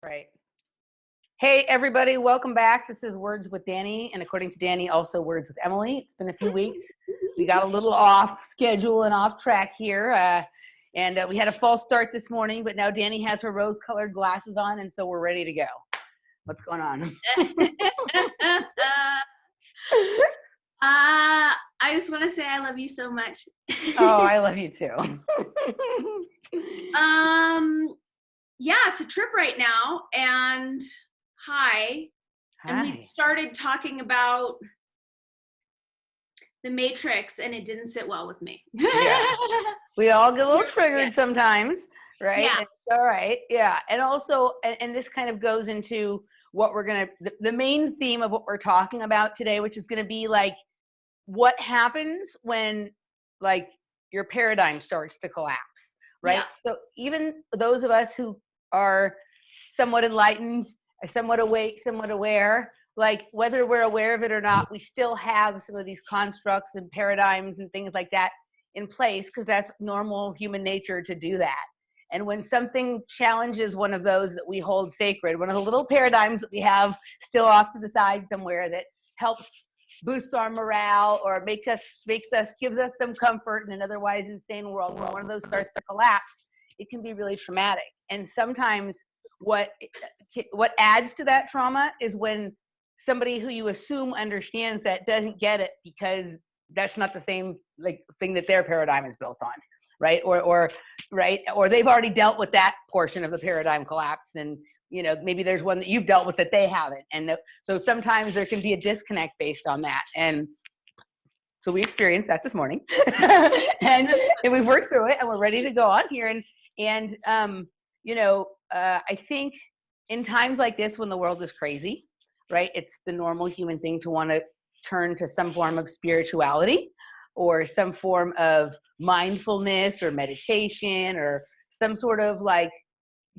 Right. Hey, everybody, welcome back. This is Words with Dani, and according to Dani, also Words with Emily. It's been a few weeks. We got a little off schedule and off track here, and we had a false start this morning, but now Dani has her rose-colored glasses on, and so we're ready to go. What's going on? I just want to say I love you so much. Oh, I love you too. Yeah, it's a trip right now, and hi. And we started talking about the Matrix, and it didn't sit well with me. Yeah. We all get a little triggered sometimes, right? Yeah. It's all right. Yeah. And also, and this kind of goes into what we're going to, the main theme of what we're talking about today, which is going to be like, what happens when like your paradigm starts to collapse, right? Yeah. So even those of us who are somewhat enlightened, somewhat awake, somewhat aware, like whether we're aware of it or not, we still have some of these constructs and paradigms and things like that in place because that's normal human nature to do that. And when something challenges one of those that we hold sacred, one of the little paradigms that we have still off to the side somewhere that helps boost our morale or gives us some comfort in an otherwise insane world, when one of those starts to collapse, it can be really traumatic. And sometimes what adds to that trauma is when somebody who you assume understands that doesn't get it because that's not the same like thing that their paradigm is built on, right? Or they've already dealt with that portion of the paradigm collapse, and you know maybe there's one that you've dealt with that they haven't, and so sometimes there can be a disconnect based on that. And so we experienced that this morning, and we've worked through it, and we're ready to go on here. And I think in times like this, when the world is crazy, right, it's the normal human thing to want to turn to some form of spirituality or some form of mindfulness or meditation or some sort of like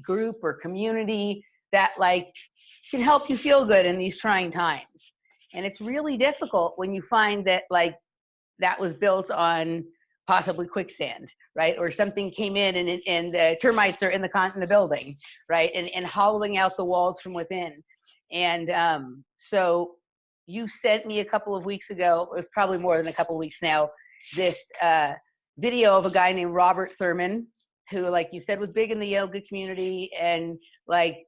group or community that like can help you feel good in these trying times. And it's really difficult when you find that like that was built on possibly quicksand, right? Or something came in and the termites are in the building, right? And hollowing out the walls from within. And so you sent me a couple of weeks ago, it was probably more than a couple of weeks now, this video of a guy named Robert Thurman, who, like you said, was big in the yoga community. And like,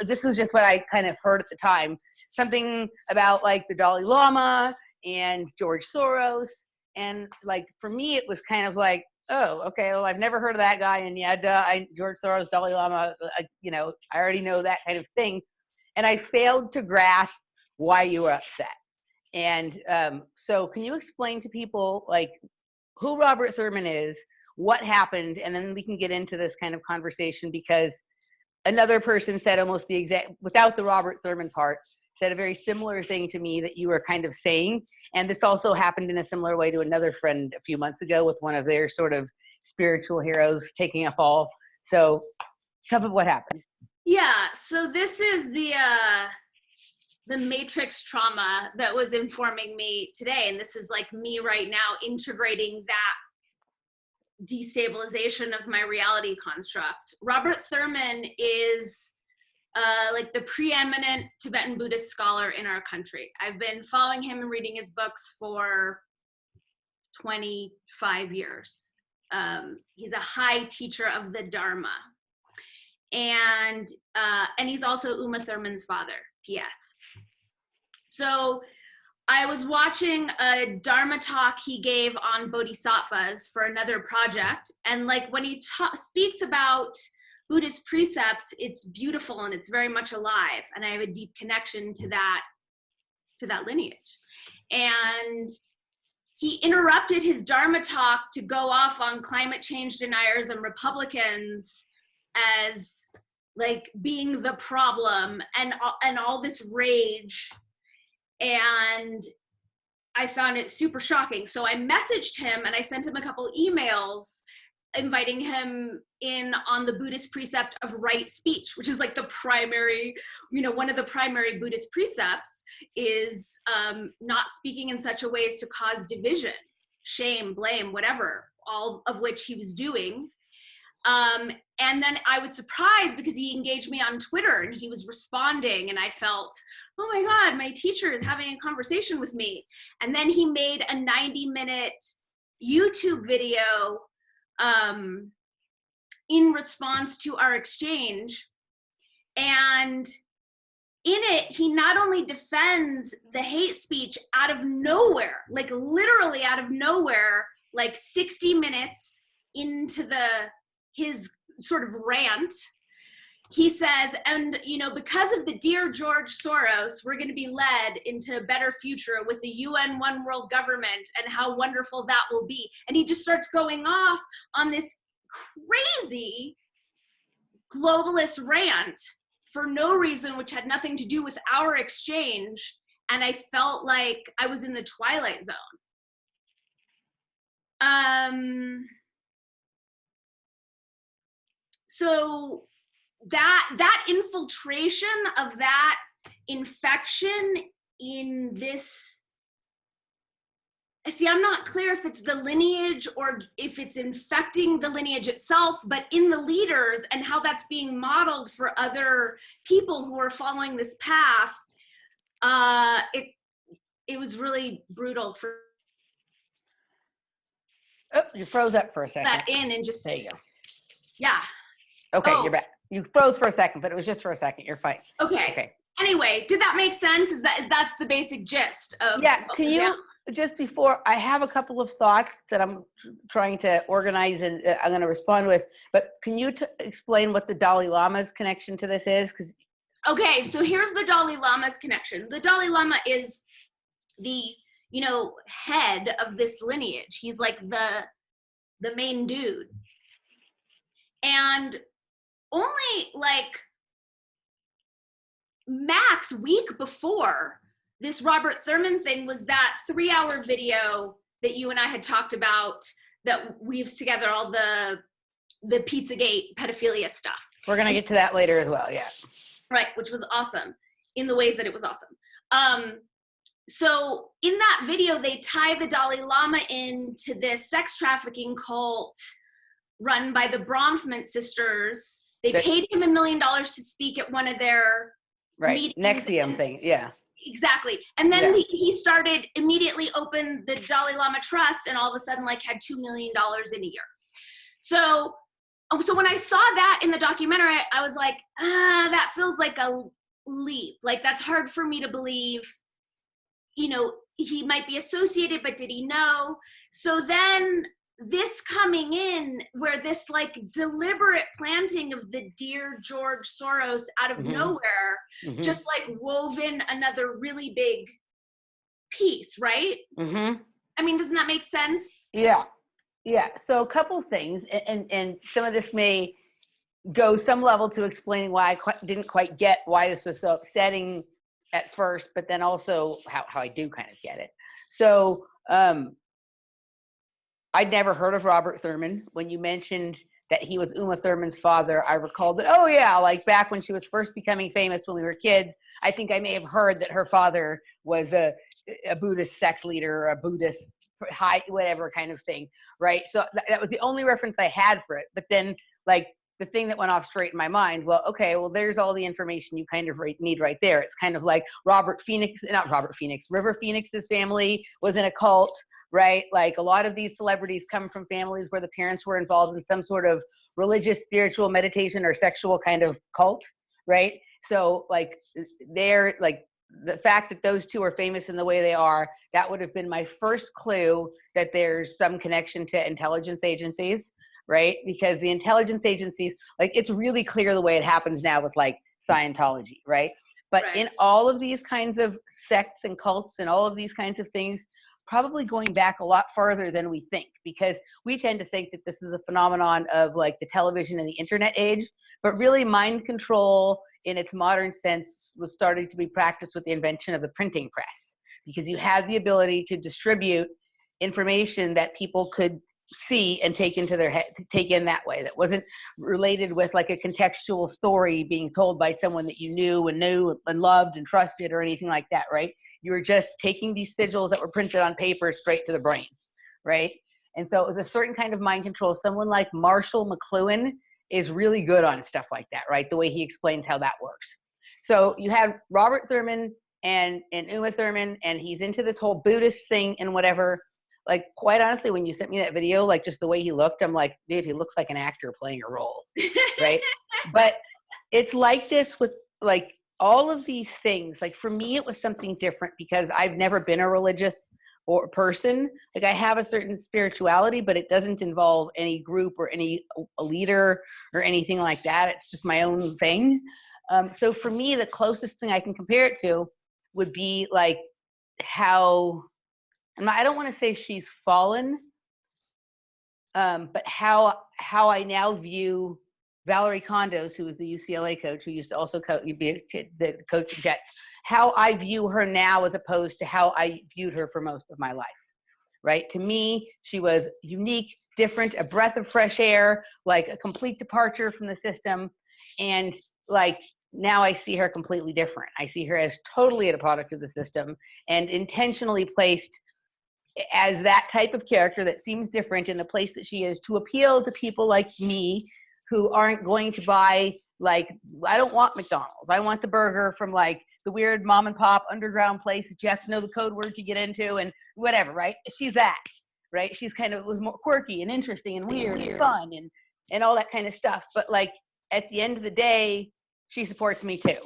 this was just what I kind of heard at the time, something about like the Dalai Lama and George Soros. And like, for me, it was kind of like, oh, okay, well, I've never heard of that guy. And yeah, George Soros, Dalai Lama, I already know that kind of thing. And I failed to grasp why you were upset. And so can you explain to people like who Robert Thurman is, what happened, and then we can get into this kind of conversation, because another person said almost the exact, without the Robert Thurman part, said a very similar thing to me that you were kind of saying. And this also happened in a similar way to another friend a few months ago with one of their sort of spiritual heroes taking a fall. So tell me what happened. Yeah, so this is the Matrix trauma that was informing me today. And this is like me right now integrating that destabilization of my reality construct. Robert Thurman is like the preeminent Tibetan Buddhist scholar in our country. I've been following him and reading his books for 25 years. He's a high teacher of the Dharma. And he's also Uma Thurman's father, P.S. So I was watching a Dharma talk he gave on bodhisattvas for another project. And like when he speaks about Buddhist precepts, it's beautiful and it's very much alive. And I have a deep connection to that lineage. And he interrupted his Dharma talk to go off on climate change deniers and Republicans as like being the problem and all this rage. And I found it super shocking. So I messaged him and I sent him a couple emails inviting him in on the Buddhist precept of right speech, which is like the primary, one of the primary Buddhist precepts is not speaking in such a way as to cause division, shame, blame, whatever, all of which he was doing. And then I was surprised because he engaged me on Twitter and he was responding, and I felt, oh my God, my teacher is having a conversation with me. And then he made a 90-minute YouTube video in response to our exchange. And in it, he not only defends the hate speech out of nowhere, like literally out of nowhere, like 60 minutes into his sort of rant, he says, and because of the dear George Soros, we're going to be led into a better future with the UN one world government and how wonderful that will be. And he just starts going off on this crazy globalist rant for no reason, which had nothing to do with our exchange. And I felt like I was in the Twilight Zone. So that infiltration of that infection in this, see, I'm not clear if it's the lineage or if it's infecting the lineage itself, but in the leaders and how that's being modeled for other people who are following this path, it was really brutal for. Oh, you froze up for a second. That in and just. There you go. Yeah. Okay, You're back. You froze for a second, but it was just for a second. You're fine. Okay. Anyway, did that make sense? That's the basic gist of. Yeah. Can you just before I have a couple of thoughts that I'm trying to organize and I'm going to respond with, but can you explain what the Dalai Lama's connection to this is? Okay, so here's the Dalai Lama's connection. The Dalai Lama is the head of this lineage. He's like the main dude. And only like max week before this Robert Thurman thing was that 3-hour video that you and I had talked about that weaves together all the Pizzagate pedophilia stuff. We're going to get to that later as well, yeah. Right, which was awesome in the ways that it was awesome. So in that video, they tie the Dalai Lama into this sex trafficking cult run by the Bronfman sisters. They paid him $1 million to speak at one of their meetings. NXIVM thing, yeah. Exactly. And then he started immediately opened the Dalai Lama Trust and all of a sudden had $2 million in a year. So when I saw that in the documentary, I was like, that feels like a leap. Like that's hard for me to believe, he might be associated, but did he know? So then this coming in where this like deliberate planting of the dear George Soros out of nowhere, just like woven another really big piece, right? I mean, doesn't that make sense? Yeah. So a couple things, and some of this may go some level to explaining why I didn't quite get why this was so upsetting at first, but then also how I do kind of get it. So, I'd never heard of Robert Thurman. When you mentioned that he was Uma Thurman's father, I recalled that, oh yeah, like back when she was first becoming famous when we were kids, I think I may have heard that her father was a Buddhist sect leader or a Buddhist high, whatever kind of thing, right? So that was the only reference I had for it. But then like the thing that went off straight in my mind, there's all the information you kind of need right there. It's kind of like River Phoenix's family was in a cult, right? Like a lot of these celebrities come from families where the parents were involved in some sort of religious, spiritual, meditation, or sexual kind of cult, right? So like they're like the fact that those two are famous in the way they are, that would have been my first clue that there's some connection to intelligence agencies, right? Because the intelligence agencies, like it's really clear the way it happens now with like Scientology, right? But in all of these kinds of sects and cults and all of these kinds of things, probably going back a lot farther than we think, because we tend to think that this is a phenomenon of like the television and the internet age, but really mind control in its modern sense was starting to be practiced with the invention of the printing press, because you had the ability to distribute information that people could see and take into their head, take in that way, that wasn't related with like a contextual story being told by someone that you knew and loved and trusted or anything like that, right? You were just taking these sigils that were printed on paper straight to the brain, right? And so it was a certain kind of mind control. Someone like Marshall McLuhan is really good on stuff like that, right? The way he explains how that works. So you have Robert Thurman and Uma Thurman, and he's into this whole Buddhist thing and whatever. Like, quite honestly, when you sent me that video, like, just the way he looked, I'm like, dude, he looks like an actor playing a role, right? But it's like this with, like, all of these things. Like, for me, it was something different because I've never been a religious or person. Like, I have a certain spirituality, but it doesn't involve any group or any a leader or anything like that. It's just my own thing. So for me, the closest thing I can compare it to would be like how, and I don't want to say she's fallen, but how I now view Valerie Condos, who was the UCLA coach, who used to also be the coach of Jets, how I view her now as opposed to how I viewed her for most of my life, right? To me, she was unique, different, a breath of fresh air, like a complete departure from the system. And like, now I see her completely different. I see her as totally a product of the system and intentionally placed as that type of character that seems different in the place that she is to appeal to people like me who aren't going to buy, like, I don't want McDonald's. I want the burger from like the weird mom and pop underground place that you have to know the code word to get into and whatever, right? She's that, right? She's kind of was more quirky and interesting and weird and fun and all that kind of stuff. But like, at the end of the day, she supports me too.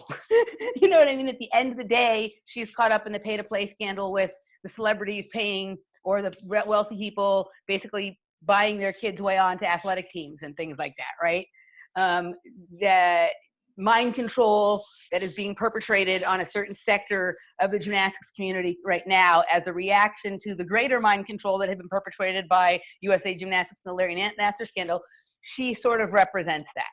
You know what I mean? At the end of the day, she's caught up in the pay-to-play scandal with the celebrities paying, or the wealthy people basically buying their kids' way onto athletic teams and things like that, right? The mind control that is being perpetrated on a certain sector of the gymnastics community right now as a reaction to the greater mind control that had been perpetrated by USA Gymnastics and the Larry Nassar scandal, she sort of represents that.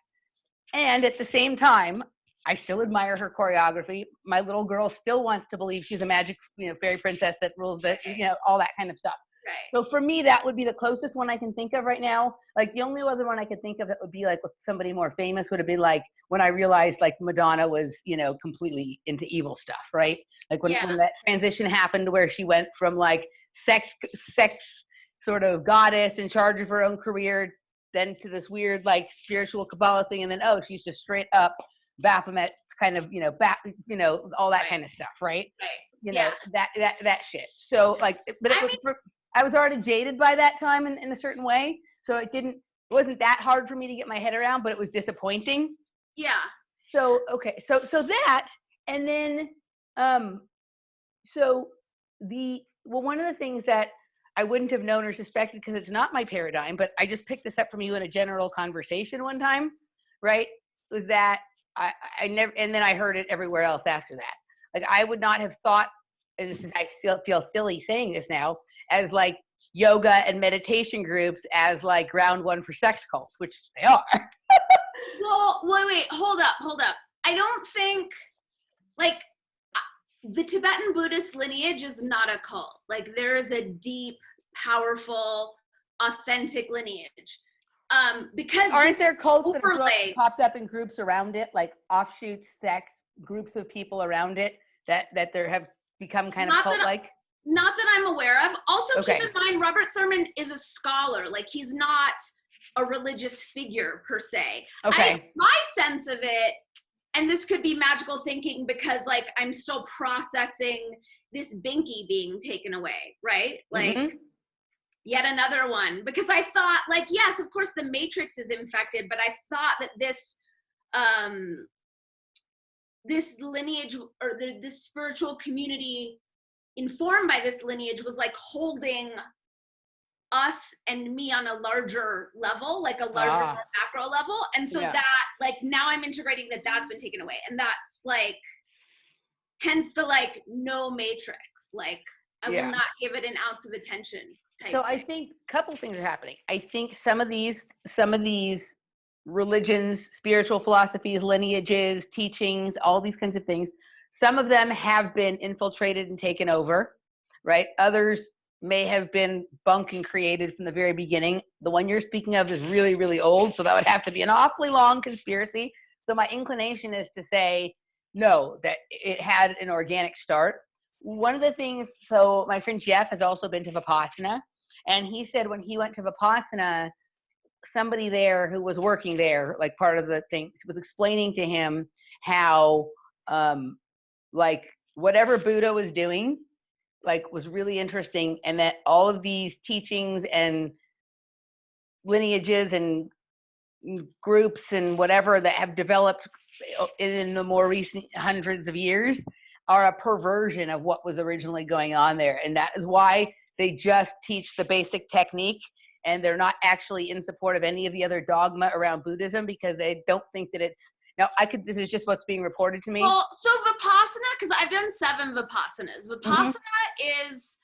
And at the same time, I still admire her choreography. My little girl still wants to believe she's a magic, fairy princess that rules the, all that kind of stuff. Right. So for me, that would be the closest one I can think of right now. Like, the only other one I could think of that would be like with somebody more famous would have been like when I realized like Madonna was, completely into evil stuff, right? Like when that transition happened where she went from like sex sort of goddess in charge of her own career, then to this weird like spiritual Kabbalah thing, and then she's just straight up Baphomet kind of, all that kind of stuff, right? Right. That shit. So like, but I was already jaded by that time in a certain way, so it wasn't that hard for me to get my head around, but it was disappointing. Yeah. So okay, so that, and then one of the things that I wouldn't have known or suspected because it's not my paradigm, but I just picked this up from you in a general conversation one time, right? Was that I never, and then I heard it everywhere else after that. Like, I would not have thought, and this is, I still feel silly saying this now, as like yoga and meditation groups as like ground one for sex cults, which they are. Well, wait, hold up. I don't think, like, the Tibetan Buddhist lineage is not a cult. Like, there is a deep, powerful, authentic lineage. Because aren't there cults that have popped up in groups around it, like offshoot sects, groups of people around it that there have become kind of cult-like? Not that I'm aware of. Also, keep in mind, Robert Thurman is a scholar. Like, he's not a religious figure per se. Okay. My sense of it, and this could be magical thinking because like I'm still processing this binky being taken away, right? Like, yet another one, because I thought, like, yes, of course the Matrix is infected, but I thought that this this lineage, or this spiritual community informed by this lineage, was like holding us and me on a larger level, like a larger, more macro level. And so that, like, now I'm integrating that's been taken away. And that's like, hence the like, no Matrix. Like, I will not give it an ounce of attention type So thing. I think a couple things are happening. I think some of these religions, spiritual philosophies, lineages, teachings, all these kinds of things, some of them have been infiltrated and taken over, right? Others may have been bunk and created from the very beginning. The one you're speaking of is really, really old, so that would have to be an awfully long conspiracy. So my inclination is to say, no, that it had an organic start. One of the things, so my friend Jeff has also been to Vipassana, and he said when he went to Vipassana, somebody there who was working there, like part of the thing, was explaining to him how like whatever Buddha was doing, like was really interesting, and that all of these teachings and lineages and groups and whatever that have developed in the more recent hundreds of years are a perversion of what was originally going on there. And that is why they just teach the basic technique, and they're not actually in support of any of the other dogma around Buddhism, because they don't think that it's, now this is just what's being reported to me. Well, so Vipassana, because I've done 7 Vipassanas. Vipassana is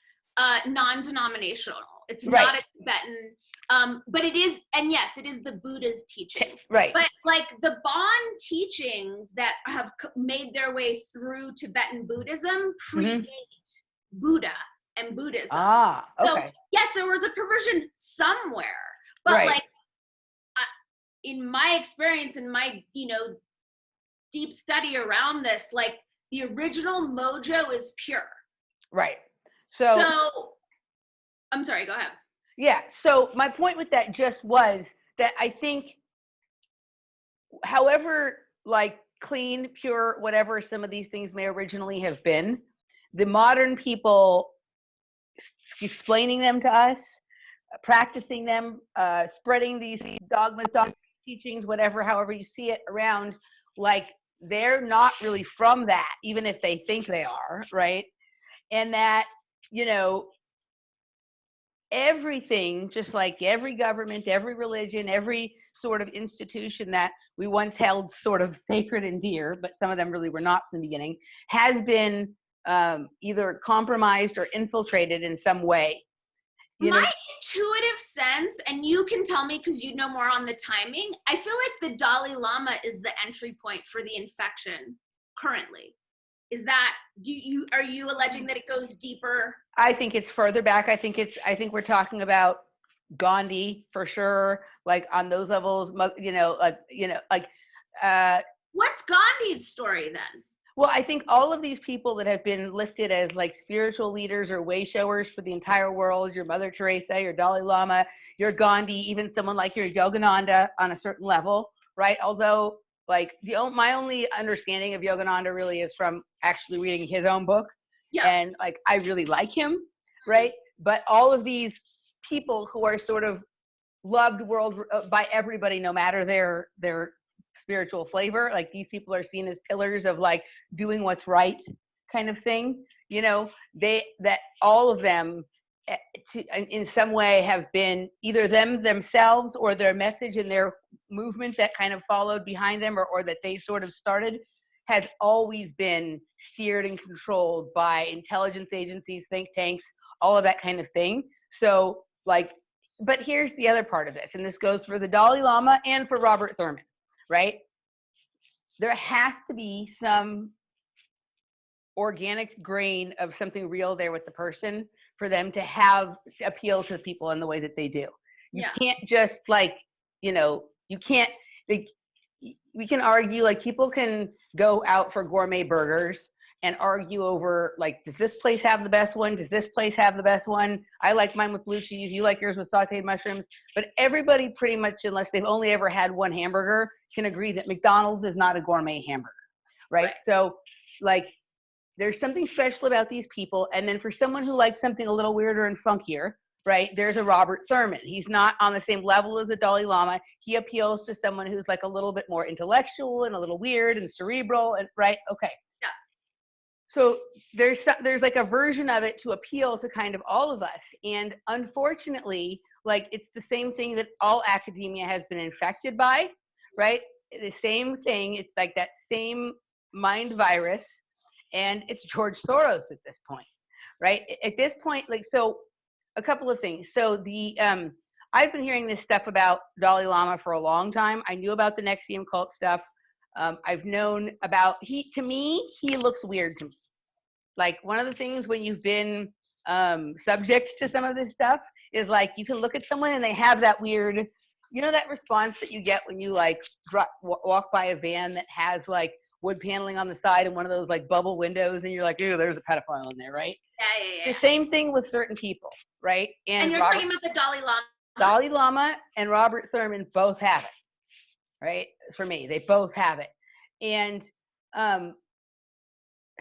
non-denominational. It's not a Tibetan, but it is, and yes, it is the Buddha's teachings. Right. But like the Bon teachings that have made their way through Tibetan Buddhism predate Buddha and Buddhism. Ah, okay. So yes, there was a perversion somewhere, but like in my experience, in my, deep study around this, like the original mojo is pure. Right. So I'm sorry, go ahead. Yeah. So my point with that just was that I think, however, like clean, pure, whatever some of these things may originally have been, the modern people explaining them to us, practicing them, spreading these dogmas, teachings, whatever, however you see it around, like they're not really from that, even if they think they are, right? And that, everything, just like every government, every religion, every sort of institution that we once held sort of sacred and dear, but some of them really were not from the beginning, has been either compromised or infiltrated in some way. My intuitive sense, and you can tell me because you know more on the timing, I feel like the Dalai Lama is the entry point for the infection currently. Is that, are you alleging that it goes deeper? I think it's further back. I think we're talking about Gandhi for sure, like on those levels, what's Gandhi's story then? Well, I think all of these people that have been lifted as like spiritual leaders or way showers for the entire world, your Mother Teresa, your Dalai Lama, your Gandhi, even someone like your Yogananda on a certain level, right? Although like my only understanding of Yogananda really is from actually reading his own book. Yeah. And like, I really like him, right? But all of these people who are sort of loved by everybody, no matter their spiritual flavor, like these people are seen as pillars of like doing what's right kind of thing, that all of them in some way have been either themselves or their message and their movement that kind of followed behind them, or that they sort of started, has always been steered and controlled by intelligence agencies, think tanks, all of that kind of thing. So like, but here's the other part of this, and this goes for the Dalai Lama and for Robert Thurman, right? There has to be some organic grain of something real there with the person for them to have appeal to people in the way that they do. You can't just like, you can't, like, we can argue, like people can go out for gourmet burgers and argue over like, does this place have the best one? Does this place have the best one? I like mine with blue cheese. You like yours with sauteed mushrooms. But everybody pretty much, unless they've only ever had one hamburger, can agree that McDonald's is not a gourmet hamburger, right? So like, there's something special about these people. And then for someone who likes something a little weirder and funkier, right, there's a Robert Thurman. He's not on the same level as the Dalai Lama. He appeals to someone who's like a little bit more intellectual and a little weird and cerebral, and right, okay. Yeah. So there's like a version of it to appeal to kind of all of us. And unfortunately, like it's the same thing that all academia has been infected by, right? The same thing. It's like that same mind virus. And it's George Soros at this point, right? At this point, like, so a couple of things. So I've been hearing this stuff about Dalai Lama for a long time. I knew about the Nexium cult stuff. I've known about, to me, he looks weird to me. Like one of the things when you've been subject to some of this stuff is like, you can look at someone and they have that weird, that response that you get when you like walk by a van that has like wood paneling on the side and one of those like bubble windows, and you're like, ew, there's a pedophile in there, right? Yeah. The same thing with certain people, right? And you're talking about the Dalai Lama Dalai Lama and Robert Thurman both have it, right? For me, they both have it. And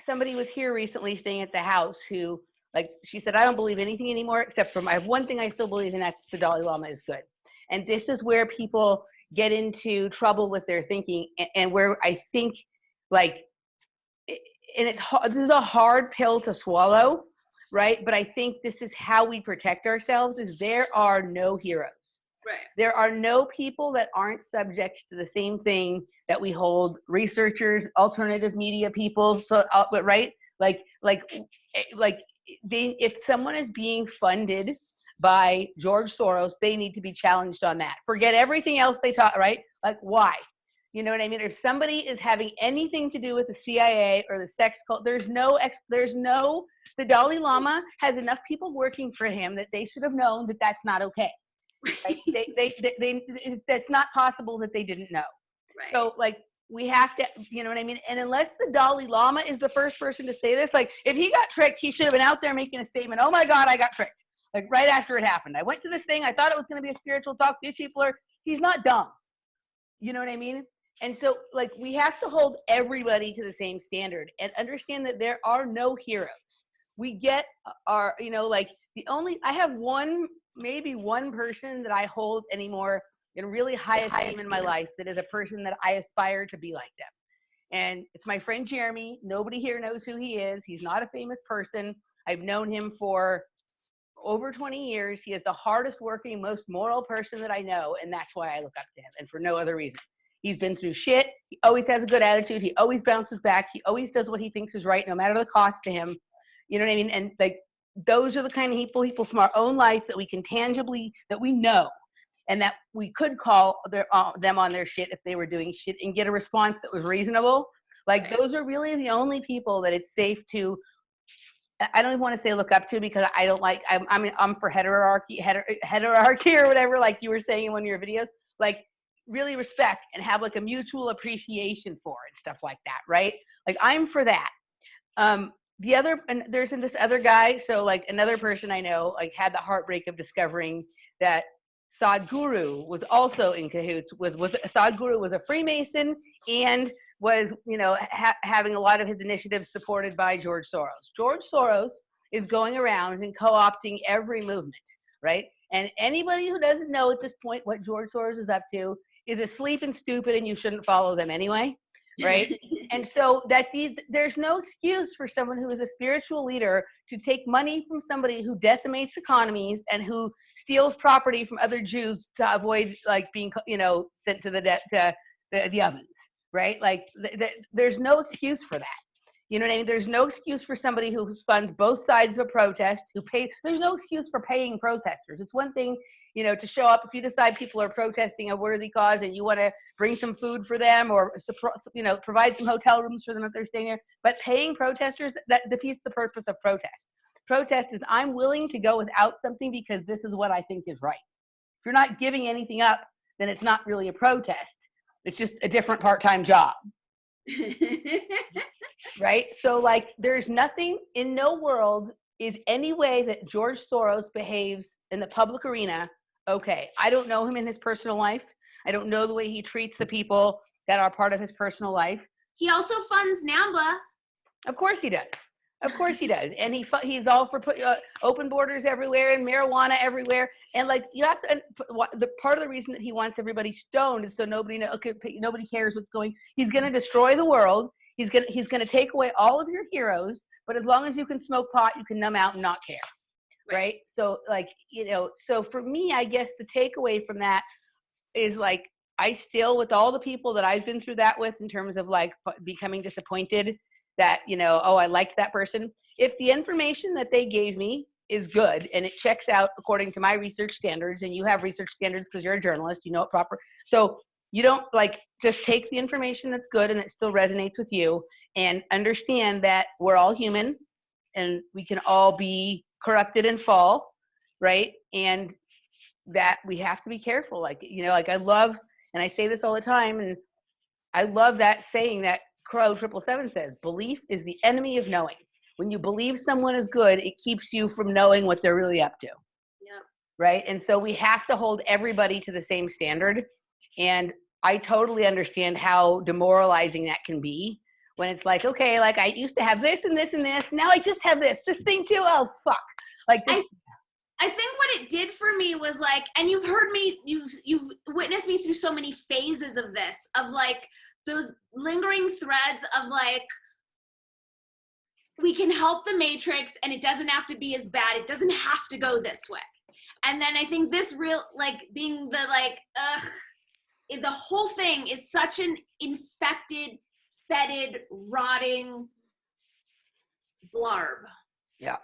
somebody was here recently staying at the house who, like, she said, I don't believe anything anymore except for I have one thing I still believe in, that's the Dalai Lama is good. And this is where people get into trouble with their thinking, and where I think, like, and it's hard, this is a hard pill to swallow, right? But I think this is how we protect ourselves, is there are no heroes. Right. There are no people that aren't subject to the same thing that we hold researchers, alternative media people, so right? Like they, if someone is being funded by George Soros, they need to be challenged on that. Forget everything else they taught, right? Like, why? You know what I mean? If somebody is having anything to do with the CIA or the sex cult, the Dalai Lama has enough people working for him that they should have known that that's not okay. Right? That's not possible that they didn't know. Right. So, like, we have to, you know what I mean? And unless the Dalai Lama is the first person to say this, like, if he got tricked, he should have been out there making a statement, oh my God, I got tricked. Like, right after it happened. I went to this thing, I thought it was going to be a spiritual talk. These people he's not dumb. You know what I mean? And so, like, we have to hold everybody to the same standard and understand that there are no heroes. We get our, you know, like, I have maybe one person that I hold anymore in really high esteem in my life that is a person that I aspire to be like them. And it's my friend Jeremy. Nobody here knows who he is. He's not a famous person. I've known him for over 20 years. He is the hardest working, most moral person that I know. And that's why I look up to him, and for no other reason. He's been through shit. He always has a good attitude. He always bounces back. He always does what he thinks is right, no matter the cost to him. You know what I mean? And, like, those are the kind of people from our own life that we can tangibly, that we know, and that we could call them on their shit if they were doing shit and get a response that was reasonable. Like, those are really the only people that it's safe to, I don't even want to say look up to, because I don't like, I'm for heterarchy or whatever, like you were saying in one of your videos, like, really respect and have, like, a mutual appreciation for and stuff like that, right? Like, I'm for that. And there's this other guy, so, like, another person I know, like, had the heartbreak of discovering that Sadhguru was also in cahoots. Sadhguru was a Freemason and was, you know, having a lot of his initiatives supported by George Soros. George Soros is going around and co-opting every movement, right? And anybody who doesn't know at this point what George Soros is up to is asleep and stupid, and you shouldn't follow them anyway. Right? And so there's no excuse for someone who is a spiritual leader to take money from somebody who decimates economies and who steals property from other Jews to avoid, like, being, you know, sent to the ovens, right? Like, there's no excuse for that. You know what I mean? There's no excuse for somebody who funds both sides of a protest, there's no excuse for paying protesters. It's one thing, you know, to show up if you decide people are protesting a worthy cause and you want to bring some food for them, or, you know, provide some hotel rooms for them if they're staying there. But paying protesters, that defeats the purpose of protest. Protest is, I'm willing to go without something because this is what I think is right. If you're not giving anything up, then it's not really a protest. It's just a different part-time job. Right? So, like, there's nothing, in no world is any way that George Soros behaves in the public arena okay. I don't know him in his personal life. I don't know the way he treats the people that are part of his personal life. He also funds NAMBLA. Of course he does. Of course he does. And he's all for open borders everywhere and marijuana everywhere. And, like, you have to, the part of the reason that he wants everybody stoned is so nobody cares what's going. He's going to destroy the world. He's going to take away all of your heroes. But as long as you can smoke pot, you can numb out and not care. Right? So, like, you know, so for me, I guess the takeaway from that is, like, I still, with all the people that I've been through that with, in terms of, like, becoming disappointed that, you know, oh, I liked that person. If the information that they gave me is good and it checks out according to my research standards, and you have research standards because you're a journalist, you know it proper. So you don't, like, just take the information that's good and it still resonates with you, and understand that we're all human and we can all be corrupted and fall, right? And that we have to be careful. Like, you know, like, I love, and I say this all the time, and I love that saying that Crow 777 says, belief is the enemy of knowing. When you believe someone is good, it keeps you from knowing what they're really up to. Yep. right? And so we have to hold everybody to the same standard. And I totally understand how demoralizing that can be when it's like, okay, like I used to have this and this and this. Now I just have this thing too. Oh, fuck. Like this. I think what it did for me was like, and you've heard me, you've witnessed me through so many phases of this, of like those lingering threads of like, we can help the matrix and it doesn't have to be as bad. It doesn't have to go this way. And then I think this real, like being the like, the whole thing is such an infected, fetid, rotting blarb. Yeah.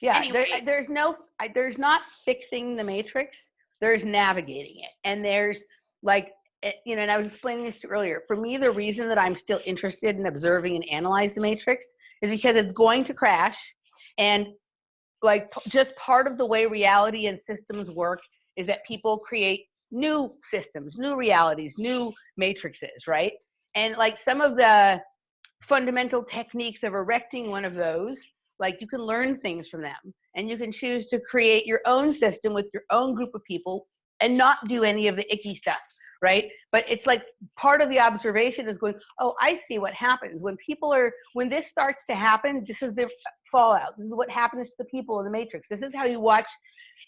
Yeah. Anyway. There's not fixing the matrix. There's navigating it. And there's like, you know, and I was explaining this earlier. For me, the reason that I'm still interested in observing and analyze the matrix is because it's going to crash. And like just part of the way reality and systems work is that people create new systems, new realities, new matrices, right? And like some of the fundamental techniques of erecting one of those, like you can learn things from them and you can choose to create your own system with your own group of people and not do any of the icky stuff, right? But it's like part of the observation is going, oh, I see what happens when this starts to happen. This is the fallout. This is what happens to the people in the matrix. This is how you watch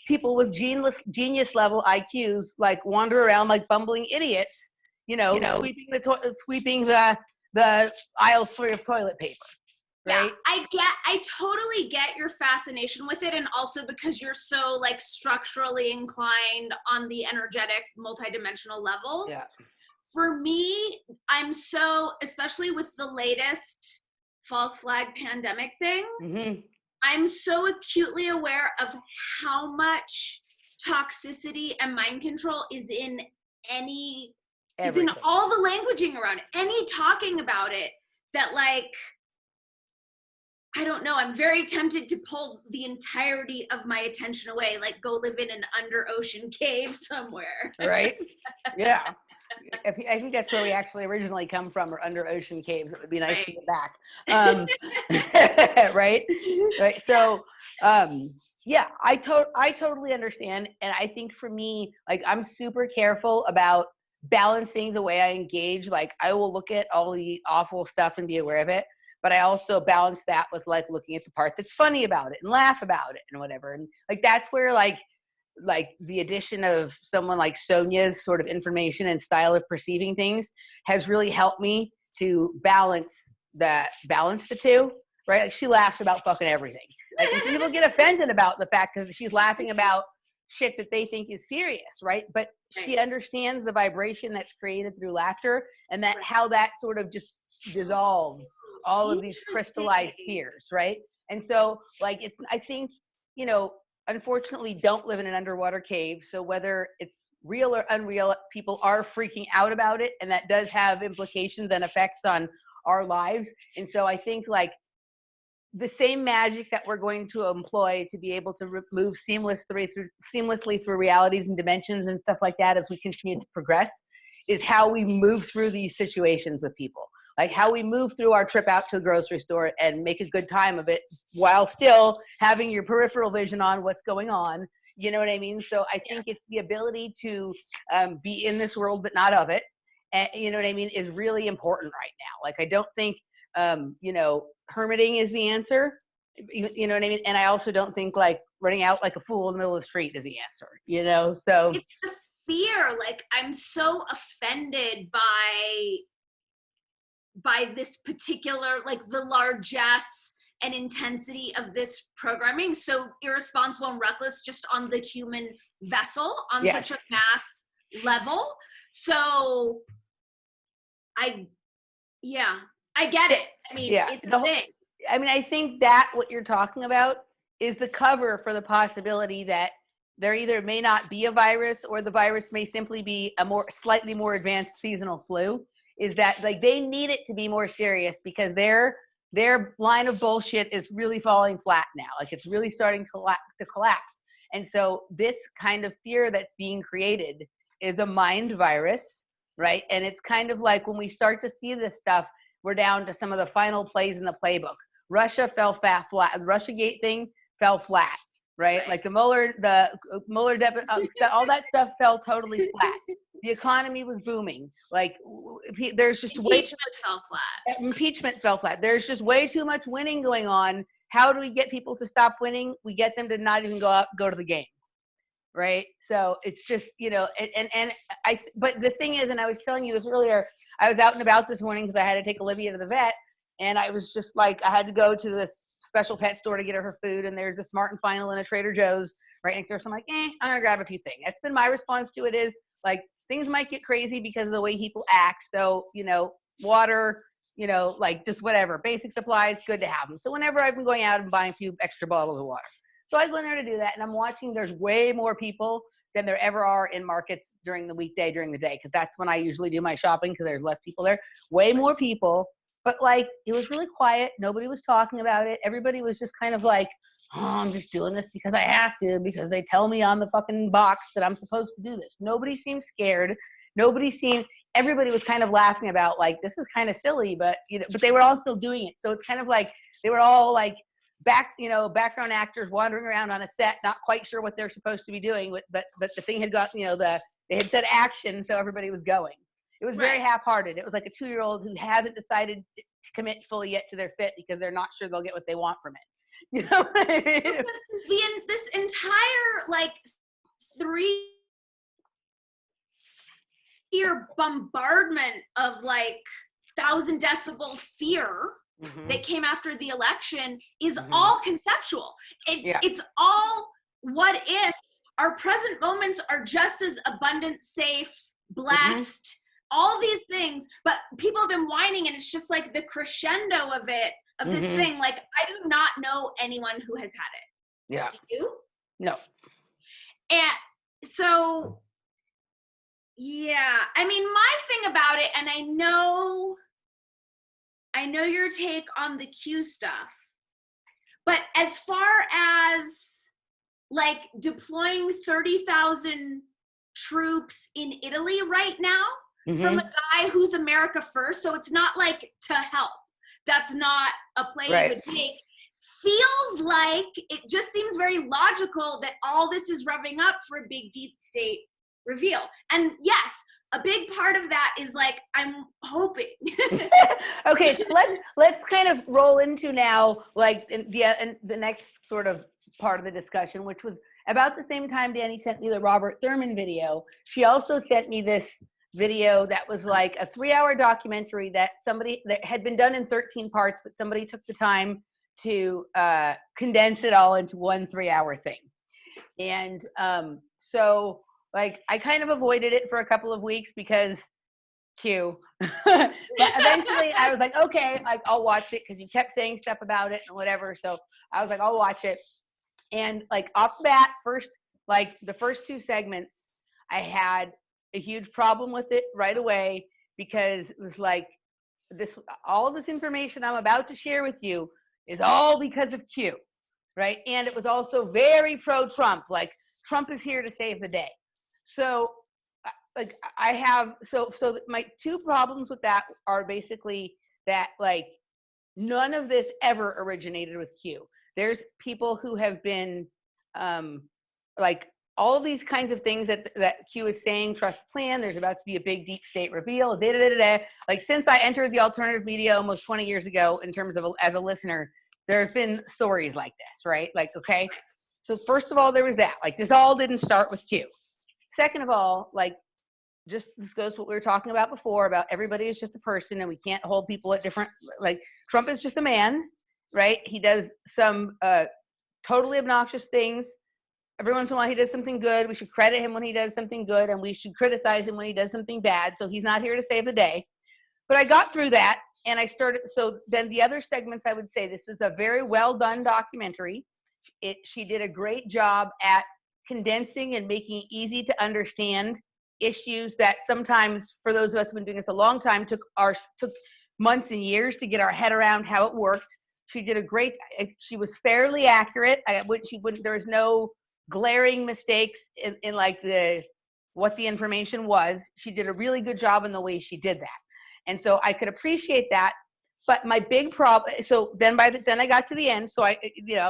people with genius level IQs like wander around like bumbling idiots, sweeping the aisles full of toilet paper. Right? Yeah, I totally get your fascination with it, and also because you're so like structurally inclined on the energetic multidimensional levels. Yeah. For me, I'm so, especially with the latest false flag pandemic thing, mm-hmm. I'm so acutely aware of how much toxicity and mind control is in Everything. is in all the languaging around it, any talking about it, that like, I don't know, I'm very tempted to pull the entirety of my attention away, like go live in an under ocean cave somewhere. Right? Yeah. I think that's where we actually originally come from, or under ocean caves. It would be nice to get back. Right? Right. So, yeah, I totally understand. And I think for me, like I'm super careful about balancing the way I engage. Like I will look at all the awful stuff and be aware of it. But I also balance that with like looking at the part that's funny about it and laugh about it and whatever. And like, that's where like the addition of someone like Sonia's sort of information and style of perceiving things has really helped me to balance the two, right? Like she laughs about fucking everything. Like and people get offended about the fact that she's laughing about shit that they think is serious, right? But she understands the vibration that's created through laughter and that how that sort of just dissolves all of these crystallized fears, right? And so like I think, unfortunately don't live in an underwater cave. So whether it's real or unreal, people are freaking out about it. And that does have implications and effects on our lives. And so I think like the same magic that we're going to employ to be able to move seamlessly through realities and dimensions and stuff like that as we continue to progress is how we move through these situations with people. Like how we move through our trip out to the grocery store and make a good time of it while still having your peripheral vision on what's going on. You know what I mean? So I think it's the ability to be in this world but not of it. And, you know what I mean, is really important right now. Like I don't think, hermiting is the answer. You know what I mean? And I also don't think like running out like a fool in the middle of the street is the answer, so. It's the fear. Like I'm so offended by this particular, like the largesse and intensity of this programming, so irresponsible and reckless just on the human vessel on such a mass level. So I get it. I mean, it's the thing. I mean, I think that what you're talking about is the cover for the possibility that there either may not be a virus or the virus may simply be a slightly more advanced seasonal flu. Is that like they need it to be more serious because their line of bullshit is really falling flat now. Like it's really starting to collapse. And so this kind of fear that's being created is a mind virus, right? And it's kind of like when we start to see this stuff, we're down to some of the final plays in the playbook. Russia fell flat. Russiagate thing fell flat. right? Like the Mueller, all that stuff fell totally flat. The economy was booming. Like there's just impeachment fell flat. Impeachment fell flat. There's just way too much winning going on. How do we get people to stop winning? We get them to not even go to the game, right? So it's just, you know, but the thing is, and I was telling you this earlier, I was out and about this morning because I had to take Olivia to the vet, and I was just like, I had to go to this special pet store to get her food, and there's a Smart and Final and a Trader Joe's right next door. So I'm like, I'm gonna grab a few things. That's been my response to it, is like, things might get crazy because of the way people act. So, you know, water, you know, like just whatever, basic supplies, good to have them. So whenever I've been going out and buying a few extra bottles of water. So I go in there to do that, and I'm watching, there's way more people than there ever are in markets during the weekday, during the day, because that's when I usually do my shopping because there's less people there. Way more people, but like it was really quiet. Nobody was talking about it. Everybody was just kind of like, oh, I'm just doing this because I have to, because they tell me on the fucking box that I'm supposed to do this. Nobody seemed scared. Everybody was kind of laughing about like, this is kind of silly, but you know, but they were all still doing it. So it's kind of like they were all like background actors wandering around on a set, not quite sure what they're supposed to be doing, but the thing had got, you know, they had said action, so everybody was going. It was very half-hearted. It was like a 2-year-old who hasn't decided to commit fully yet to their fit because they're not sure they'll get what they want from it. You know what I mean? This entire like 3-year bombardment of like 1,000 decibel fear that came after the election is all conceptual. It's all, what if our present moments are just as abundant, safe, blessed, all these things, but people have been whining, and it's just like the crescendo of it, of this thing. Like, I do not know anyone who has had it. Yeah. Do you? No. And so, yeah, I mean, my thing about it, and I know your take on the Q stuff, but as far as like deploying 30,000 troops in Italy right now from a guy who's America first, so it's not like to help. That's not a play you would take. Feels like it just seems very logical that all this is revving up for a big deep state reveal. And yes, a big part of that is like, I'm hoping. Okay, so let's kind of roll into now like the next sort of part of the discussion, which was about the same time Dani sent me the Robert Thurman video. She also sent me this video that was like a 3-hour documentary that had been done in 13 parts, but somebody took the time to condense it all into one 3-hour thing. And so like I kind of avoided it for a couple of weeks because Q. But eventually I was like, okay, like I'll watch it because you kept saying stuff about it and whatever. So I was like, I'll watch it. And like off the bat, the first 2 segments, I had a huge problem with it right away because it was like all this information I'm about to share with you is all because of Q, right? And it was also very pro-Trump, like Trump is here to save the day. So like so my 2 problems with that are basically that like none of this ever originated with Q. There's people who have been like all of these kinds of things that Q is saying, trust the plan, there's about to be a big deep state reveal, like since I entered the alternative media almost 20 years ago in terms of as a listener, there have been stories like this, right? Like, okay, so first of all, there was that, like this all didn't start with Q. Second of all, like just this goes to what we were talking about before about everybody is just a person and we can't hold people at different, like Trump is just a man, right? He does some totally obnoxious things. Every once in a while he does something good. We should credit him when he does something good, and we should criticize him when he does something bad. So he's not here to save the day. But I got through that, and I started, so then the other segments, I would say this is a very well done documentary. She did a great job at condensing and making it easy to understand issues that sometimes, for those of us who've been doing this a long time, took months and years to get our head around how it worked. She did she was fairly accurate. There was no glaring mistakes in like what the information was. She did a really good job in the way she did that. And so I could appreciate that. But my big problem, so then I got to the end. So I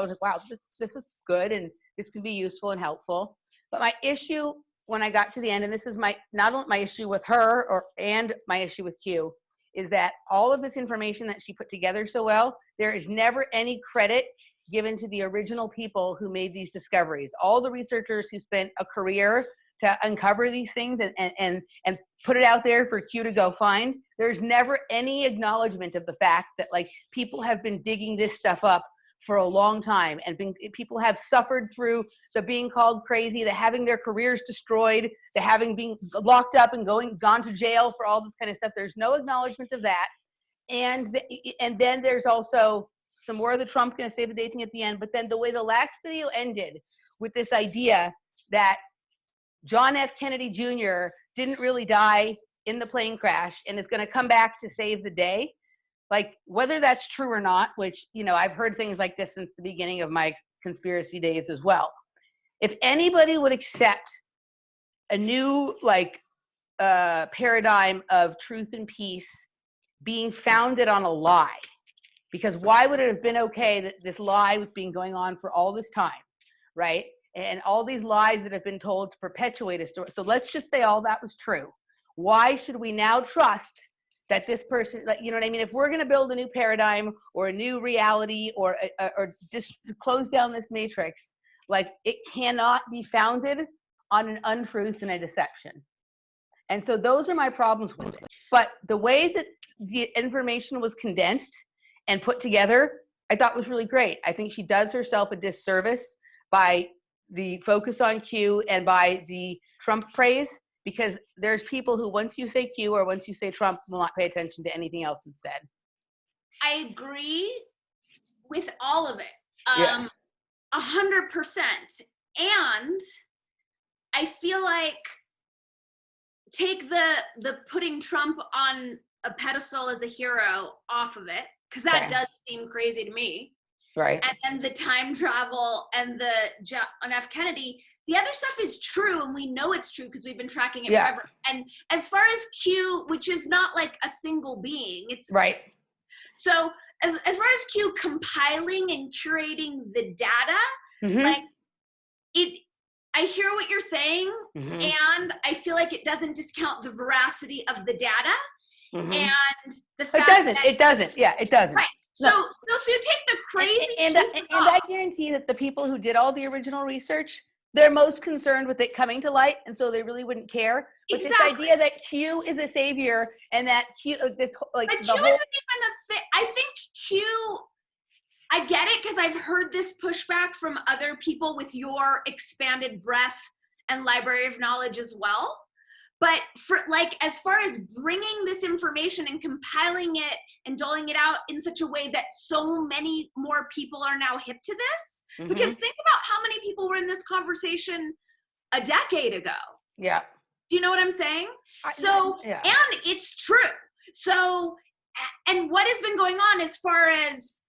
was like, wow, this is good. And this can be useful and helpful. But my issue when I got to the end, and this is not only my issue with her and my issue with Q, is that all of this information that she put together so well, there is never any credit given to the original people who made these discoveries. All the researchers who spent a career to uncover these things and put it out there for Q to go find, there's never any acknowledgement of the fact that like people have been digging this stuff up for a long time, and people have suffered through the being called crazy, the having their careers destroyed, the having been locked up and gone to jail for all this kind of stuff. There's no acknowledgement of that. And then there's also some more of the Trump gonna save the day thing at the end, but then the way the last video ended with this idea that John F. Kennedy Jr. didn't really die in the plane crash and is gonna come back to save the day. Like, whether that's true or not, which, you know, I've heard things like this since the beginning of my conspiracy days as well. If anybody would accept a new, like, paradigm of truth and peace being founded on a lie, because why would it have been okay that this lie was being going on for all this time, right? And all these lies that have been told to perpetuate a story. So let's just say all that was true. Why should we now trust that this person, like, you know what I mean? If we're going to build a new paradigm or a new reality or just close down this matrix, like, it cannot be founded on an untruth and a deception. And so those are my problems with it. But the way that the information was condensed and put together, I thought was really great. I think she does herself a disservice by the focus on Q and by the Trump praise, because there's people who, once you say Q or once you say Trump, will not pay attention to anything else instead. I agree with all of it, 100%. And I feel like, take the putting Trump on a pedestal as a hero off of it, because that does seem crazy to me. Right. And the time travel and the John F. Kennedy, the other stuff is true, and we know it's true because we've been tracking it forever. And as far as Q, which is not like a single being, it's right. So as far as Q compiling and curating the data, like, I hear what you're saying, and I feel like it doesn't discount the veracity of the data, and the fact it doesn't. Yeah, it doesn't. Right. So if you take the crazy and I guarantee that the people who did all the original research, they're most concerned with it coming to light, and so they really wouldn't care. But this idea that Q is a savior and that Q, this like, but Q isn't even a thing. I think Q, I get it, because I've heard this pushback from other people with your expanded breadth and library of knowledge as well. But for, like, as far as bringing this information and compiling it and doling it out in such a way that so many more people are now hip to this, because think about how many people were in this conversation a decade ago. Yeah. Do you know what I'm saying? And it's true. So, and what has been going on as far as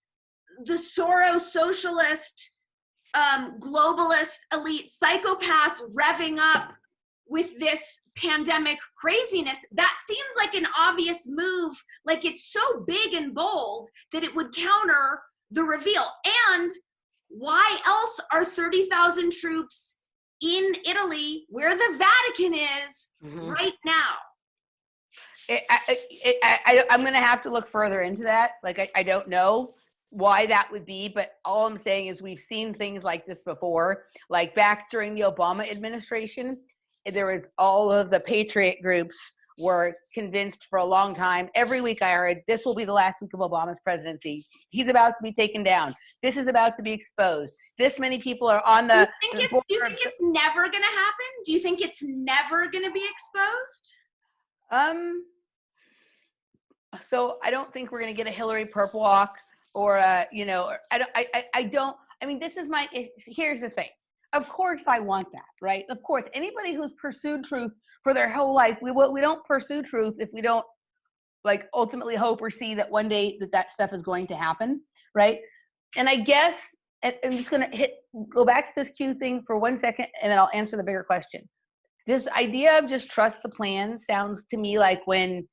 the Soros socialist, globalist elite psychopaths revving up with this pandemic craziness, that seems like an obvious move. Like, it's so big and bold that it would counter the reveal. And why else are 30,000 troops in Italy, where the Vatican is right now? I'm going to have to look further into that. Like, I don't know why that would be, but all I'm saying is we've seen things like this before. Like, back during the Obama administration, there was all of the patriot groups were convinced for a long time. Every week I heard, this will be the last week of Obama's presidency. He's about to be taken down. This is about to be exposed. This many people are on the... Do you think it's never going to happen? Do you think it's never going to be exposed? So I don't think we're going to get a Hillary perp walk or I don't, I mean, this is here's the thing. Of course I want that, right? Of course, anybody who's pursued truth for their whole life, we don't pursue truth if we don't, like, ultimately hope or see that one day that stuff is going to happen, right? And I guess, and I'm just going to go back to this Q thing for 1 second, and then I'll answer the bigger question. This idea of just trust the plan sounds to me like when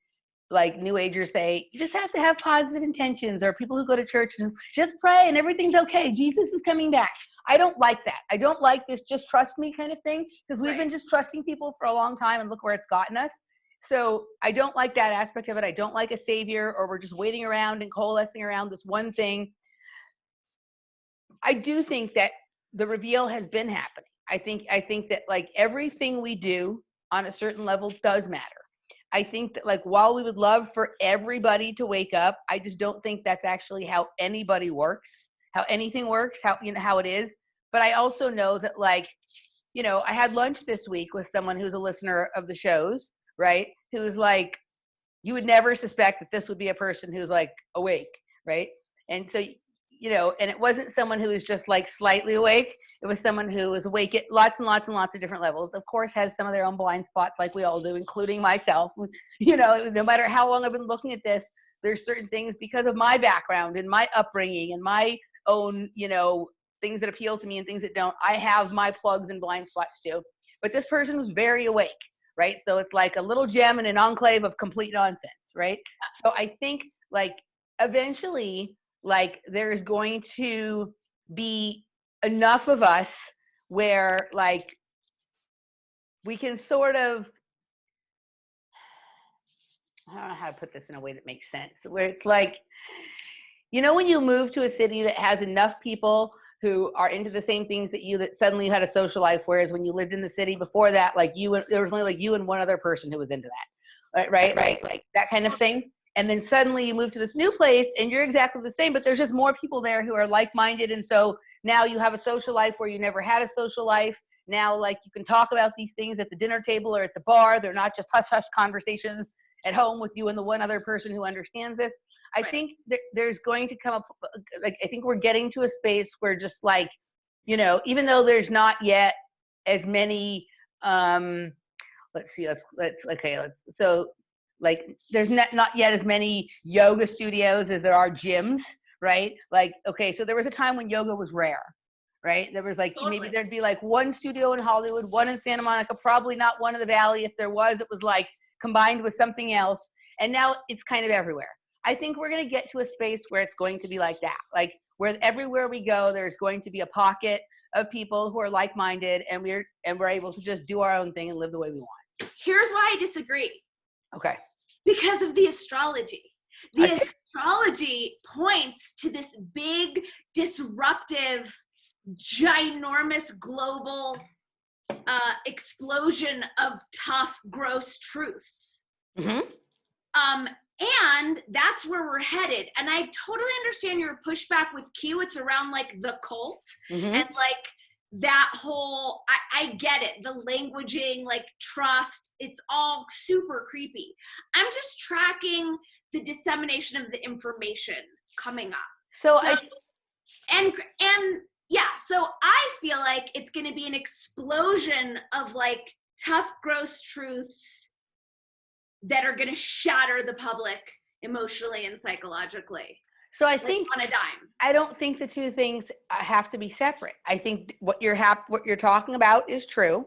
like New Agers say, you just have to have positive intentions, or people who go to church just pray and everything's okay. Jesus is coming back. I don't like that. I don't like this just trust me kind of thing, because we've been just trusting people for a long time and look where it's gotten us. So I don't like that aspect of it. I don't like a savior, or we're just waiting around and coalescing around this one thing. I do think that the reveal has been happening. I think that like everything we do on a certain level does matter. I think that like while we would love for everybody to wake up, I just don't think that's actually how anybody works, how anything works, how how it is. But I also know that like, I had lunch this week with someone who's a listener of the shows, right? Who was like, you would never suspect that this would be a person who's like awake, right? And so and it wasn't someone who was just like slightly awake. It was someone who was awake at lots and lots and lots of different levels. Of course, has some of their own blind spots like we all do, including myself. No matter how long I've been looking at this, there's certain things because of my background and my upbringing and my own, things that appeal to me and things that don't. I have my plugs and blind spots too. But this person was very awake, right? So it's like a little gem in an enclave of complete nonsense, right? So I think like eventually, like there's going to be enough of us where like we can sort of, I don't know how to put this in a way that makes sense, where it's like, when you move to a city that has enough people who are into the same things that you, that suddenly you had a social life, whereas when you lived in the city before that, like there was only like you and one other person who was into that, right, like that kind of thing. And then suddenly you move to this new place and you're exactly the same, but there's just more people there who are like-minded. And so now you have a social life where you never had a social life. Now, like you can talk about these things at the dinner table or at the bar. They're not just hush-hush conversations at home with you and the one other person who understands this. I think that there's going to come up, like, I think we're getting to a space where just like, even though there's not yet as many, so like there's not yet as many yoga studios as there are gyms, right? Like, okay, so there was a time when yoga was rare, right? There was like, maybe there'd be like one studio in Hollywood, one in Santa Monica, probably not one in the Valley. If there was, it was like combined with something else. And now it's kind of everywhere. I think we're going to get to a space where it's going to be like that. Like where everywhere we go, there's going to be a pocket of people who are like-minded, and we're able to just do our own thing and live the way we want. Here's why I disagree. Okay. Because of the astrology. The astrology points to this big, disruptive, ginormous global explosion of tough, gross truths. Mm-hmm. And that's where we're headed. And I totally understand your pushback with Q. It's around like the cult and like that whole, I get it. The languaging, like trust, it's all super creepy. I'm just tracking the dissemination of the information coming up. So I feel like it's going to be an explosion of like tough, gross truths that are going to shatter the public emotionally and psychologically. So I think on a dime. I don't think the two things have to be separate. I think what you're talking about is true,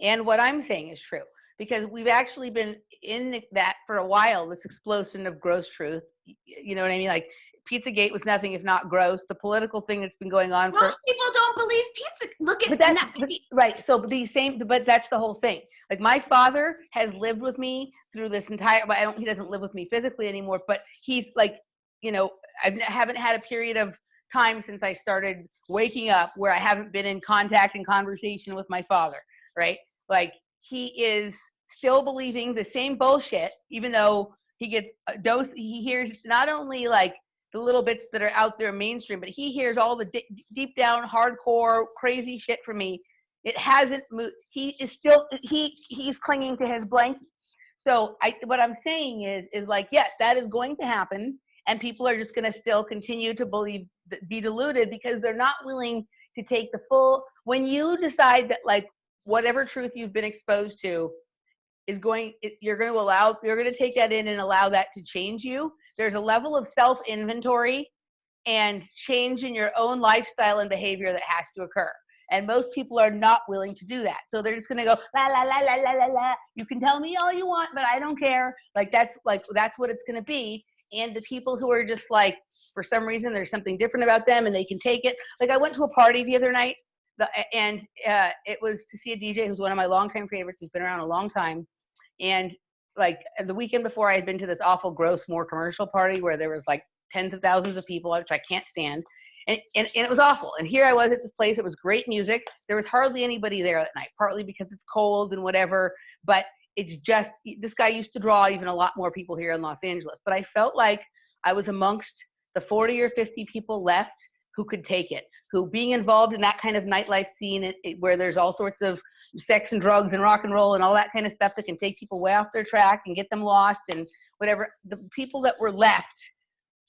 and what I'm saying is true, because we've actually been in that for a while. This explosion of gross truth. You know what I mean? Like Pizzagate was nothing if not gross. The political thing that's been going on. Most people don't believe pizza. Look at that. Right. So but that's the whole thing. Like my father has lived with me through this entire. He doesn't live with me physically anymore, but he's like, I haven't had a period of time since I started waking up where I haven't been in contact and conversation with my father, right? Like he is still believing the same bullshit, even though he gets a dose. He hears not only like the little bits that are out there mainstream, but he hears all the deep down hardcore crazy shit from me. It hasn't moved. He is still, he's clinging to his blankie. So what I'm saying is like, yes, that is going to happen. And people are just going to still continue to be deluded because they're not willing to take the full, when you decide that like whatever truth you've been exposed to is you're going to take that in and allow that to change you. There's a level of self-inventory and change in your own lifestyle and behavior that has to occur. And most people are not willing to do that. So they're just going to go, la, la, la, la, la, la, la. You can tell me all you want, but I don't care. That's what it's going to be. And the people who are just like, for some reason, there's something different about them and they can take it. Like I went to a party the other night and it was to see a DJ who's one of my longtime favorites. He's been around a long time. And like the weekend before, I had been to this awful, gross, more commercial party where there was like tens of thousands of people, which I can't stand. And it was awful. And here I was at this place. It was great music. There was hardly anybody there at night, partly because it's cold and whatever. But it's just, this guy used to draw even a lot more people here in Los Angeles. But I felt like I was amongst the 40 or 50 people left who could take it, who being involved in that kind of nightlife scene where there's all sorts of sex and drugs and rock and roll and all that kind of stuff that can take people way off their track and get them lost and whatever. The people that were left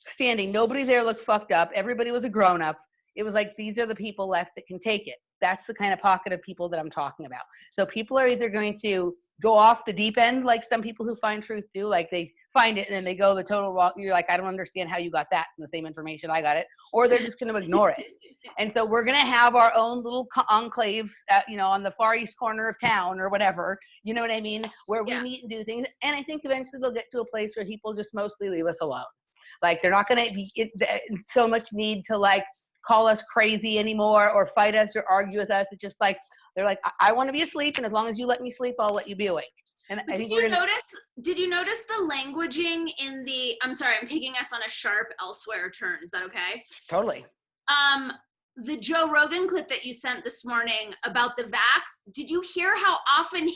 standing, nobody there looked fucked up. Everybody was a grown up. It was like, these are the people left that can take it. That's the kind of pocket of people that I'm talking about. So people are either going to go off the deep end, like some people who find truth do, like they find it and then they go the total wrong. You're like, I don't understand how you got that from the same information I got it, or they're just going to ignore it. And so we're going to have our own little enclaves, on the far east corner of town or whatever, you know what I mean, where we meet and do things. And I think eventually they'll get to a place where people just mostly leave us alone. Like they're not going to be so much need to like call us crazy anymore or fight us or argue with us. It's just like, they're like, I want to be asleep, and as long as you let me sleep, I'll let you be awake. And I think did you notice the languaging in the, I'm sorry, I'm taking us on a sharp elsewhere turn. Is that okay? Totally. The Joe Rogan clip that you sent this morning about the vax, did you hear how often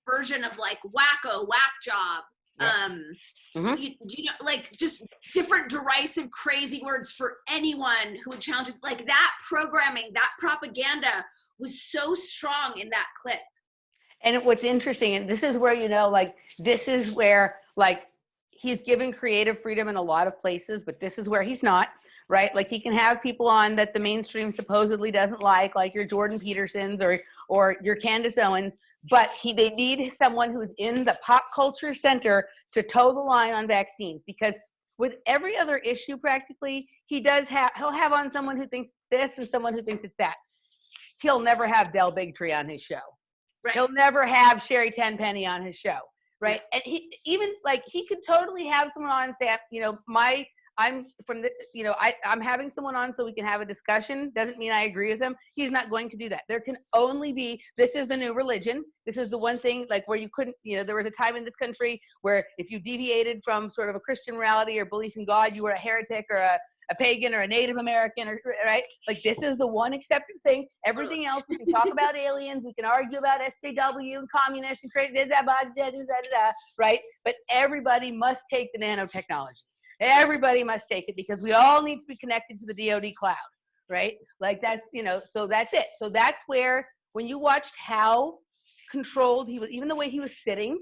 version of like wacko, whack job? Yep. You know, like just different derisive, crazy words for anyone who would challenge us. Like that programming, that propaganda was so strong in that clip. And what's interesting, and this is where, this is where like he's given creative freedom in a lot of places, but this is where he's not, right? Like he can have people on that the mainstream supposedly doesn't like your Jordan Petersons or your Candace Owens, but they need someone who's in the pop culture center to toe the line on vaccines, because with every other issue practically, he'll have on someone who thinks this and someone who thinks it's that. He'll never have Del Bigtree on his show. Right. He'll never have Sherry Tenpenny on his show. Right. Yeah. And he could totally have someone on and say, I'm from the, I'm having someone on so we can have a discussion. Doesn't mean I agree with him. He's not going to do that. There can only be, this is the new religion. This is the one thing like where you couldn't, there was a time in this country where if you deviated from sort of a Christian morality or belief in God, you were a heretic or a pagan or a Native American, or right? Like this is the one accepted thing. Everything else, we can talk about aliens, we can argue about SJW and communists and crazy, right? But everybody must take the nanotechnology. Everybody must take it because we all need to be connected to the DoD cloud, right? Like that's, so that's it. So that's where, when you watched how controlled he was, even the way he was sitting,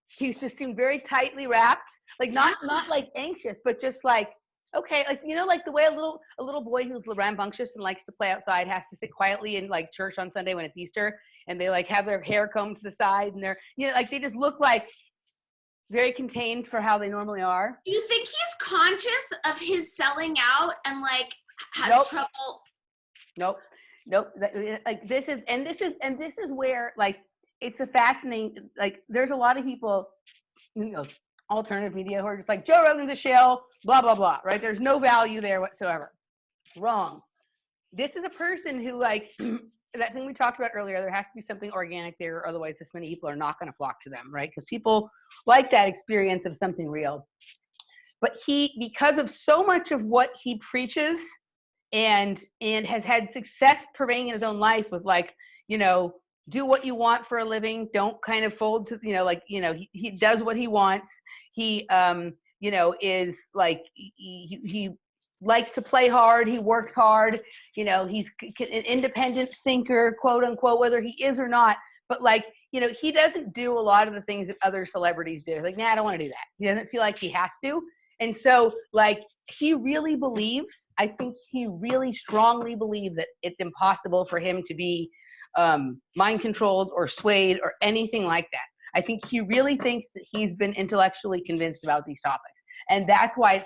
he just seemed very tightly wrapped, like not like anxious, but just like, okay, like, like the way a little boy who's rambunctious and likes to play outside has to sit quietly in like church on Sunday when it's Easter, and they like have their hair combed to the side and they're, like they just look like very contained for how they normally are. Do you think he's conscious of his selling out and like has trouble? Nope. Like this is where like it's a fascinating, like there's a lot of people, alternative media who are just like, Joe Rogan's a shill, blah, blah, blah, right? There's no value there whatsoever. Wrong. This is a person who like, that thing we talked about earlier, there has to be something organic there, or otherwise this many people are not going to flock to them, right? Because people like that experience of something real. But because of so much of what he preaches and has had success purveying in his own life with like, do what you want for a living, don't kind of fold to, he does what he wants. He, is like, he likes to play hard. He works hard. He's an independent thinker, quote unquote, whether he is or not. But like, he doesn't do a lot of the things that other celebrities do. Like, I don't want to do that. He doesn't feel like he has to. And so like, he really believes, I think he really strongly believes that it's impossible for him to be mind controlled or swayed or anything like that. I think he really thinks that he's been intellectually convinced about these topics. And that's why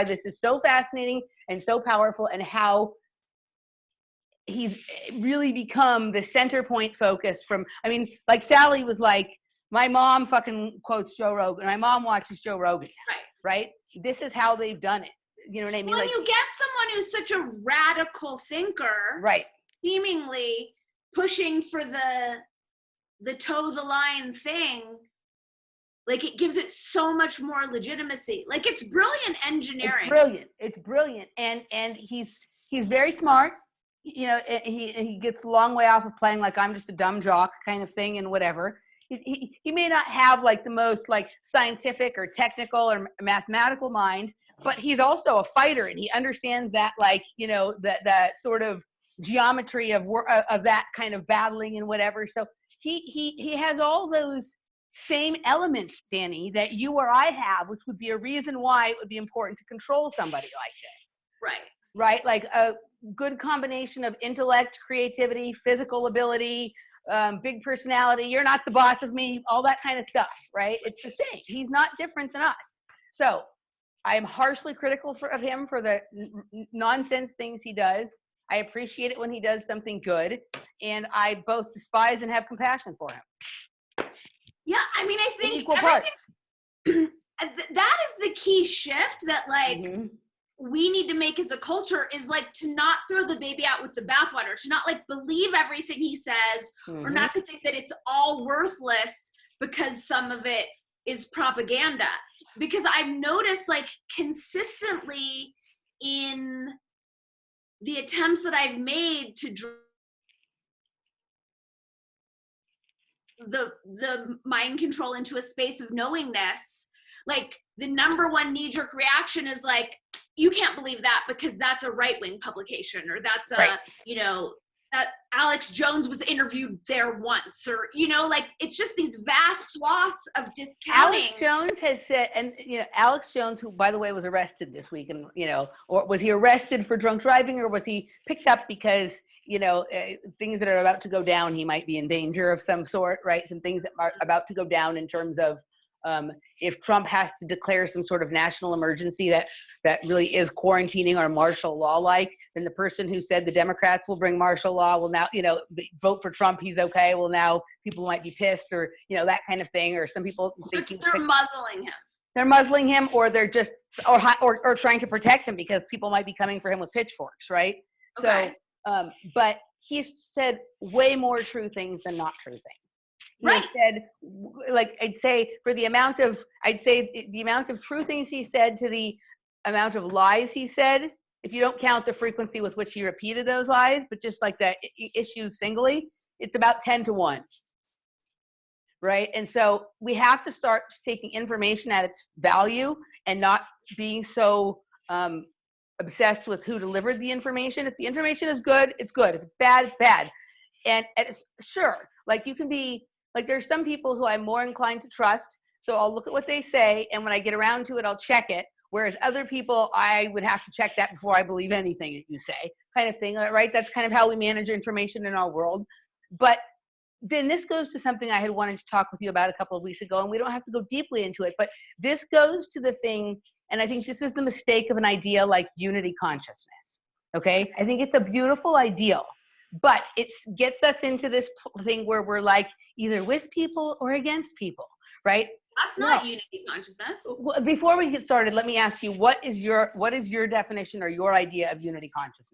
this is so fascinating and so powerful, and how he's really become the center point focus from, I mean, like Sally was like, my mom fucking quotes Joe Rogan. My mom watches Joe Rogan. Right? This is how they've done it. You know what I mean? When like, you get someone who's such a radical thinker, right, seemingly pushing for the toe the line thing, like it gives it so much more legitimacy. Like it's brilliant engineering. It's brilliant. And he's very smart. You know, he gets a long way off of playing like I'm just a dumb jock kind of thing and whatever. He may not have like the most like scientific or technical or mathematical mind, but he's also a fighter, and he understands that, like, you know, the sort of geometry of that kind of battling and whatever. So he has all those same elements, Dani, that you or I have, which would be a reason why it would be important to control somebody like this. Right? Like a good combination of intellect, creativity, physical ability, big personality. You're not the boss of me, all that kind of stuff, right? It's the same. He's not different than us. So I am harshly critical of him for the nonsense things he does. I appreciate it when he does something good, and I both despise and have compassion for him. Yeah, I mean, I think equal parts. That is the key shift that, like, we need to make as a culture, is like to not throw the baby out with the bathwater, to not like believe everything he says, or not to think that it's all worthless because some of it is propaganda. Because I've noticed, like, consistently in the attempts that I've made to the mind control into a space of knowingness, like the number one knee-jerk reaction is like, you can't believe that because that's a right-wing publication, or that's a, you know, that Alex Jones was interviewed there once, or, you know, like it's just these vast swaths of discounting. Alex Jones has said, and, you know, Alex Jones, who, by the way, was arrested this week, and, you know, or was he arrested for drunk driving, or was he picked up because, you know, things that are about to go down, he might be in danger of some sort, right? Some things that are about to go down in terms of if Trump has to declare some sort of national emergency that really is quarantining or martial law like, then the person who said the Democrats will bring martial law will now, you know, vote for Trump, he's okay. Well, now people might be pissed, or, you know, that kind of thing. Or some people think they're muzzling him. They're muzzling him, or they're just, or trying to protect him because people might be coming for him with pitchforks, right? Okay. So, but he's said way more true things than not true things. He said, like, I'd say the amount of true things he said to the amount of lies he said, if you don't count the frequency with which he repeated those lies, but just like the issues singly, it's about 10-1. Right? And so we have to start taking information at its value and not being so obsessed with who delivered the information. If the information is good, it's good. If it's bad, it's bad. And it's, sure, like, you can be, like, there's some people who I'm more inclined to trust, so I'll look at what they say, and when I get around to it, I'll check it. Whereas other people, I would have to check that before I believe anything that you say, kind of thing, right? That's kind of how we manage information in our world. But then this goes to something I had wanted to talk with you about a couple of weeks ago, and we don't have to go deeply into it, but this goes to the thing, and I think this is the mistake of an idea like unity consciousness, okay? I think it's a beautiful ideal, but it gets us into this thing where we're like either with people or against people, right? That's not unity consciousness. Well, before we get started, let me ask you, what is your definition or your idea of unity consciousness?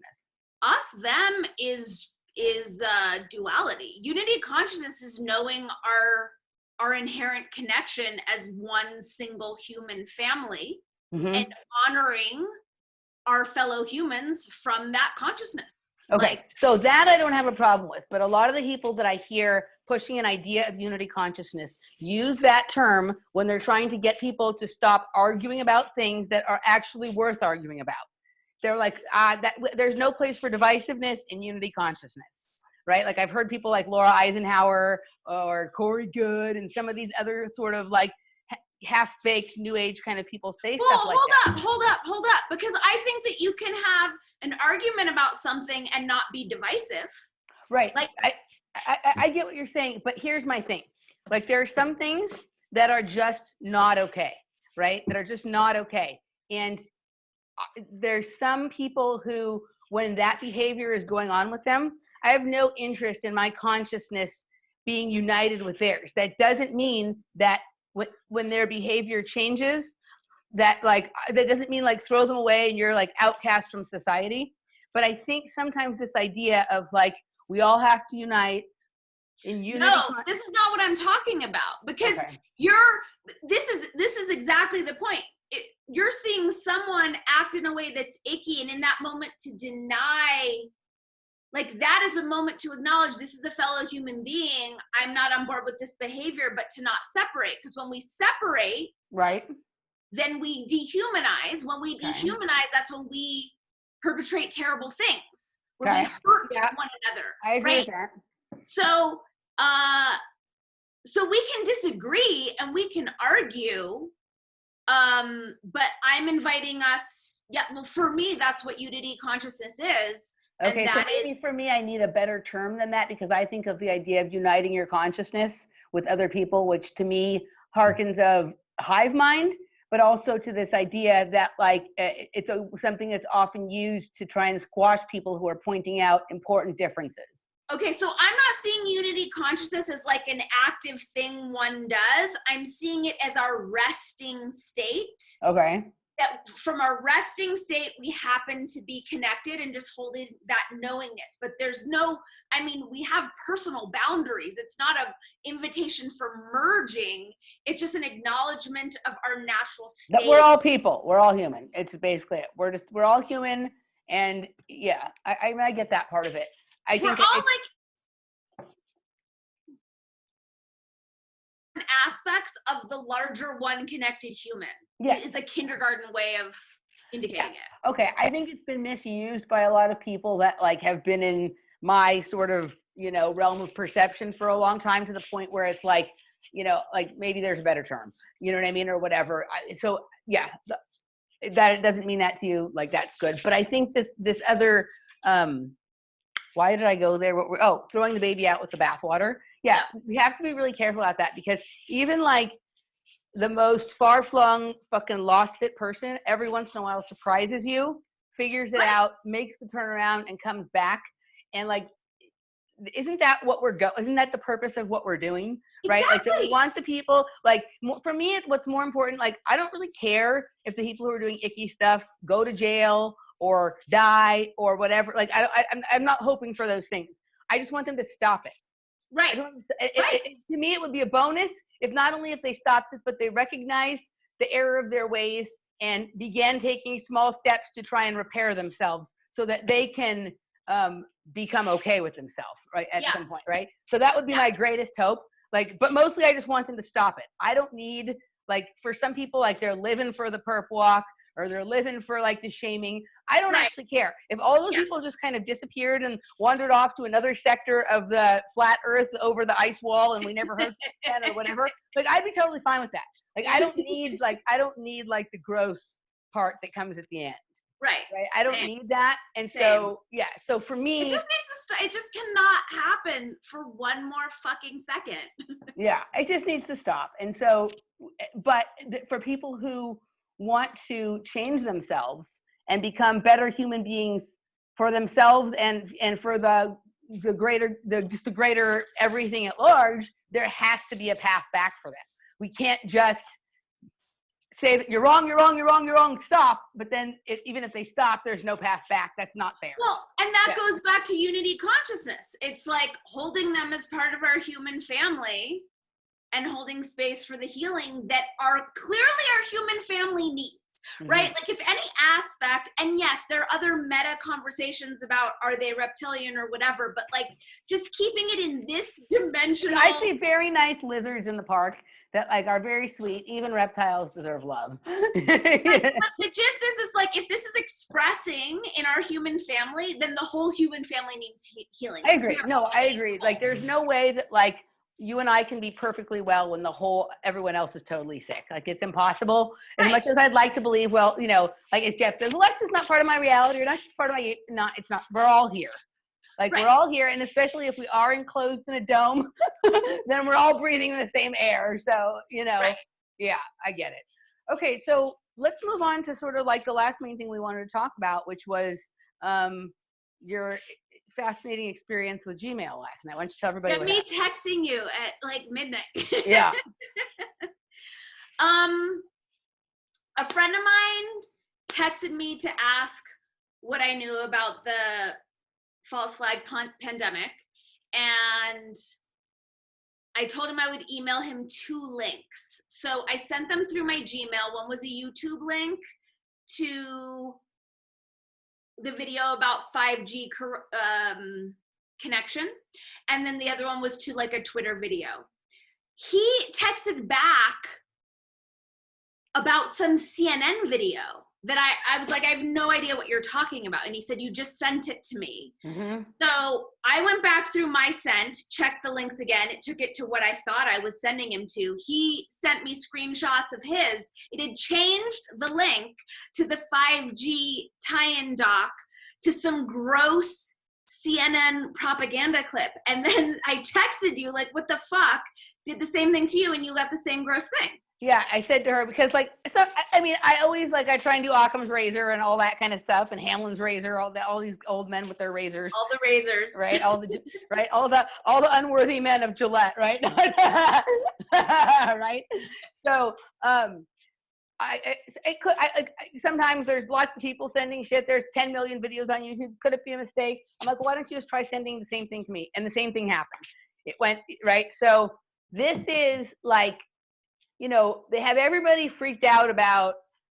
Us, them is duality. Unity consciousness is knowing our inherent connection as one single human family, and honoring our fellow humans from that consciousness. Okay, so that I don't have a problem with, but a lot of the people that I hear pushing an idea of unity consciousness use that term when they're trying to get people to stop arguing about things that are actually worth arguing about. They're like, there's no place for divisiveness in unity consciousness, right? Like, I've heard people like Laura Eisenhower or Corey Good and some of these other sort of like half-baked new age kind of people say stuff like that. Hold up, because I think that you can have an argument about something and not be divisive. Right. Like, I get what you're saying, but here's my thing. Like, there are some things that are just not okay. right, that are just not okay. And there's some people who, when that behavior is going on with them, I have no interest in my consciousness being united with theirs. That doesn't mean that when their behavior changes, that doesn't mean like throw them away and you're like outcast from society. But I think sometimes this idea of like, we all have to unite in unity. No, this is not what I'm talking about, because this is exactly the point. You're seeing someone act in a way that's icky, and in that moment to deny, like, that is a moment to acknowledge this is a fellow human being. I'm not on board with this behavior, but to not separate, because when we separate, right, then we dehumanize. When we dehumanize, that's when we perpetrate terrible things, where we hurt one another. I agree with that. So, so we can disagree and we can argue, but I'm inviting us. Yeah, well, for me, that's what unity consciousness is. Okay, so maybe for me, I need a better term than that, because I think of the idea of uniting your consciousness with other people, which to me harkens of hive mind, but also to this idea that like it's something that's often used to try and squash people who are pointing out important differences. Okay, so I'm not seeing unity consciousness as like an active thing one does. I'm seeing it as our resting state. Okay. That from our resting state, we happen to be connected and just holding that knowingness. But there's no, I mean, we have personal boundaries. It's not an invitation for merging. It's just an acknowledgement of our natural state. That we're all people. We're all human. It's basically it. We're all human. And yeah, I get that part of it. I think we're all like aspects of the larger one connected human. Yeah, is a kindergarten way of indicating it. Okay, I think it's been misused by a lot of people that like have been in my sort of, you know, realm of perception for a long time, to the point where it's like, you know, like maybe there's a better term, you know what I mean, or whatever. So yeah, that it doesn't mean that to you, like that's good. But I think this other, why did I go there? Throwing the baby out with the bathwater. Yeah, we have to be really careful about that, because even like the most far-flung fucking lost it person every once in a while surprises you, figures it out, makes the turnaround, and comes back. And like, isn't that the purpose of what we're doing, right? Exactly. Like, we want the people, like, for me, what's more important, like, I don't really care if the people who are doing icky stuff go to jail or die or whatever. Like, I'm not hoping for those things. I just want them to stop it. Right. To me, it would be a bonus if not only if they stopped it, but they recognized the error of their ways and began taking small steps to try and repair themselves so that they can become okay with themselves, right, at some point, right? So that would be my greatest hope. Like, but mostly I just want them to stop it. I don't need, like, for some people, like, they're living for the perp walk, or they're living for like the shaming. I don't actually care. If all those people just kind of disappeared and wandered off to another sector of the flat earth over the ice wall and we never heard from them or whatever, like, I'd be totally fine with that. Like, I don't need like the gross part that comes at the end. Right. I don't need that. And so, so for me, it just needs to it just cannot happen for one more fucking second. It just needs to stop. And so, but for people who want to change themselves and become better human beings for themselves and for the greater everything at large, there has to be a path back for them. We can't just say that you're wrong, stop. But then even if they stop, there's no path back. That's not fair. Well, and that goes back to unity consciousness. It's like holding them as part of our human family and holding space for the healing that are clearly our human family needs, right? Like, if any aspect, and yes, there are other meta conversations about are they reptilian or whatever, but like just keeping it in this dimensional. I see very nice lizards in the park that like are very sweet. Even reptiles deserve love. But the gist is, it's like, if this is expressing in our human family, then the whole human family needs healing. I agree. No, I agree. Like, there's no way that like you and I can be perfectly well when everyone else is totally sick. Like, it's impossible. As much as I'd like to believe, well, you know, like as Jeff says, Alexa's not part of my reality, or not just part of my, it's not, we're all here. Like, we're all here. And especially if we are enclosed in a dome, then we're all breathing the same air. So, you know, I get it. Okay, so let's move on to sort of like the last main thing we wanted to talk about, which was your fascinating experience with Gmail last night. Why don't you tell everybody what happened? Texting you at like midnight. Yeah. A friend of mine texted me to ask what I knew about the false flag pandemic, and I told him I would email him 2 links. So I sent them through my Gmail. One was a YouTube link to the video about 5G connection, and then the other one was to like a Twitter video. He texted back about some CNN video that I was like, I have no idea what you're talking about. And he said, you just sent it to me. Mm-hmm. So I went back through my sent, checked the links again. It took it to what I thought I was sending him to. He sent me screenshots of his. It had changed the link to the 5G tie-in doc to some gross CNN propaganda clip. And then I texted you like, what the fuck? Did the same thing to you and you got the same gross thing. Yeah, I said to her, because like, so I mean, I always like, I try and do Occam's razor and all that kind of stuff, and Hamlin's razor, all these old men with their razors, all the razors, right? All the right, all the unworthy men of Gillette, right? Right. So, sometimes there's lots of people sending shit. There's 10 million videos on YouTube. Could it be a mistake? I'm like, why don't you just try sending the same thing to me? And the same thing happened. It went right. So this is like, you know, they have everybody freaked out about,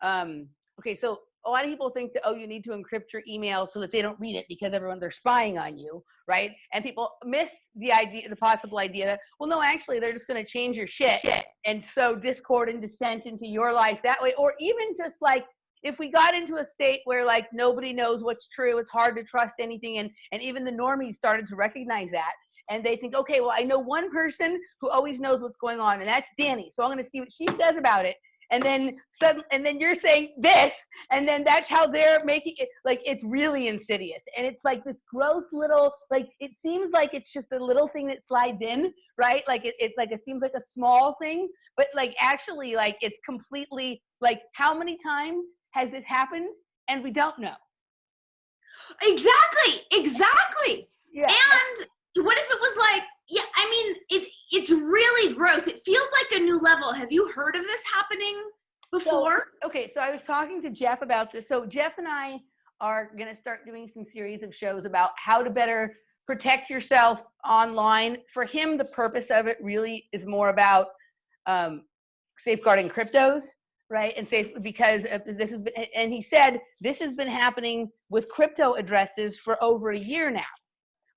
okay, so a lot of people think that, oh, you need to encrypt your email so that they don't read it because they're spying on you, right? And people miss the possible idea that, well, no, actually, they're just going to change your shit and sow discord and dissent into your life that way. Or even just like, if we got into a state where like nobody knows what's true, it's hard to trust anything, and even the normies started to recognize that. And they think, okay, well, I know one person who always knows what's going on, and that's Dani. So I'm going to see what she says about it. And then you're saying this, and then that's how they're making it. Like, it's really insidious. And it's like this gross little, like, it seems like it's just a little thing that slides in, right? Like, it's like, it seems like a small thing, but like, actually, like, it's completely, like, how many times has this happened? And we don't know. Exactly. Yeah. And what if it was like, yeah, I mean, it's really gross. It feels like a new level. Have you heard of this happening before? So I was talking to Jeff about this. So Jeff and I are going to start doing some series of shows about how to better protect yourself online. For him, the purpose of it really is more about safeguarding cryptos, right? And because this has been, and he said, this has been happening with crypto addresses for over a year now.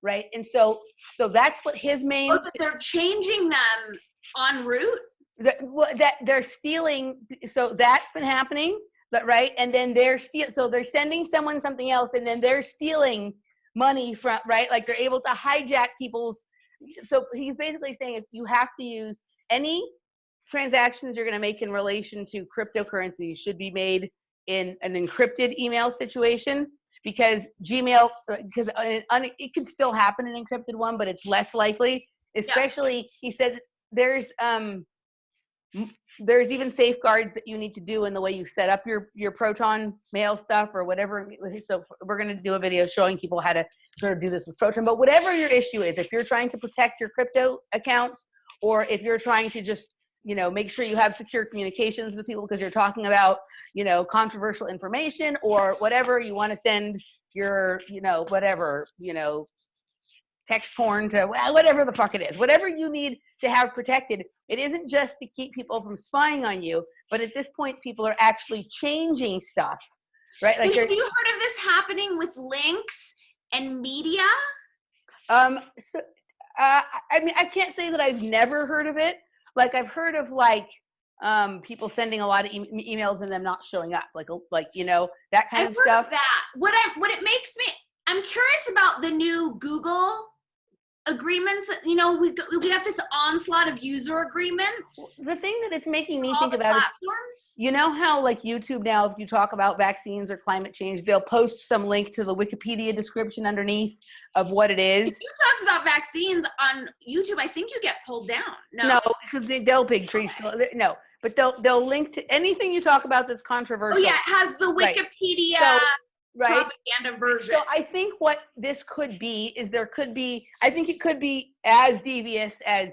Right. And so that's what his main. Oh, that they're changing them en route? That they're stealing. So that's been happening. But right. And then they're sending someone something else, and then they're stealing money from, right. Like they're able to hijack people's. So he's basically saying, if you have to use any transactions you're going to make in relation to cryptocurrency should be made in an encrypted email situation. Because Gmail, because it can still happen in an encrypted one, but it's less likely. Especially, he says there's even safeguards that you need to do in the way you set up your Proton mail stuff or whatever. So we're going to do a video showing people how to sort of do this with Proton. But whatever your issue is, if you're trying to protect your crypto accounts, or if you're trying to just make sure you have secure communications with people because you're talking about, controversial information or whatever, you want to send your, text porn to whatever the fuck it is, whatever you need to have protected. It isn't just to keep people from spying on you, but at this point, people are actually changing stuff, right? Like, have you heard of this happening with links and media? I mean, I can't say that I've never heard of it. Like, I've heard of people sending a lot of emails and them not showing up, that kind of stuff. I've heard of that. What it makes me, I'm curious about the new Google agreements. We got this onslaught of user agreements. The thing that it's making me think about platforms. Is, how like YouTube now, if you talk about vaccines or climate change, they'll post some link to the Wikipedia description underneath of what it is. If you talked about vaccines on YouTube, I think you get pulled down. No, because they'll big trees. Okay. No, but they'll link to anything you talk about that's controversial. Oh yeah, it has the Right. Wikipedia So, right. propaganda version. So I think what this could be is I think it could be as devious as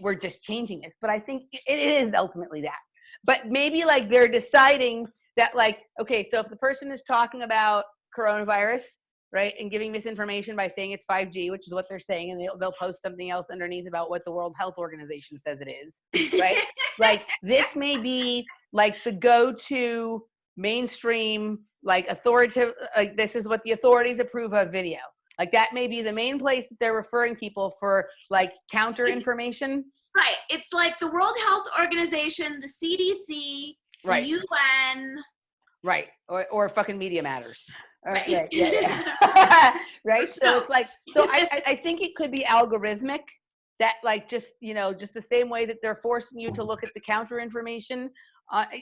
we're just changing this, but I think it is ultimately that. But maybe like they're deciding that like, okay, so if the person is talking about coronavirus, right, and giving misinformation by saying it's 5G, which is what they're saying, and they'll post something else underneath about what the World Health Organization says it is, right? Like this may be like the go-to mainstream, like authoritative, like this is what the authorities approve of video. Like that may be the main place that they're referring people for like counter information. Right. It's like the World Health Organization, the CDC, right. the UN. Right. Or fucking Media Matters. Right. Yeah, yeah. Right. So it's like, so I think it could be algorithmic that like just, just the same way that they're forcing you to look at the counter information.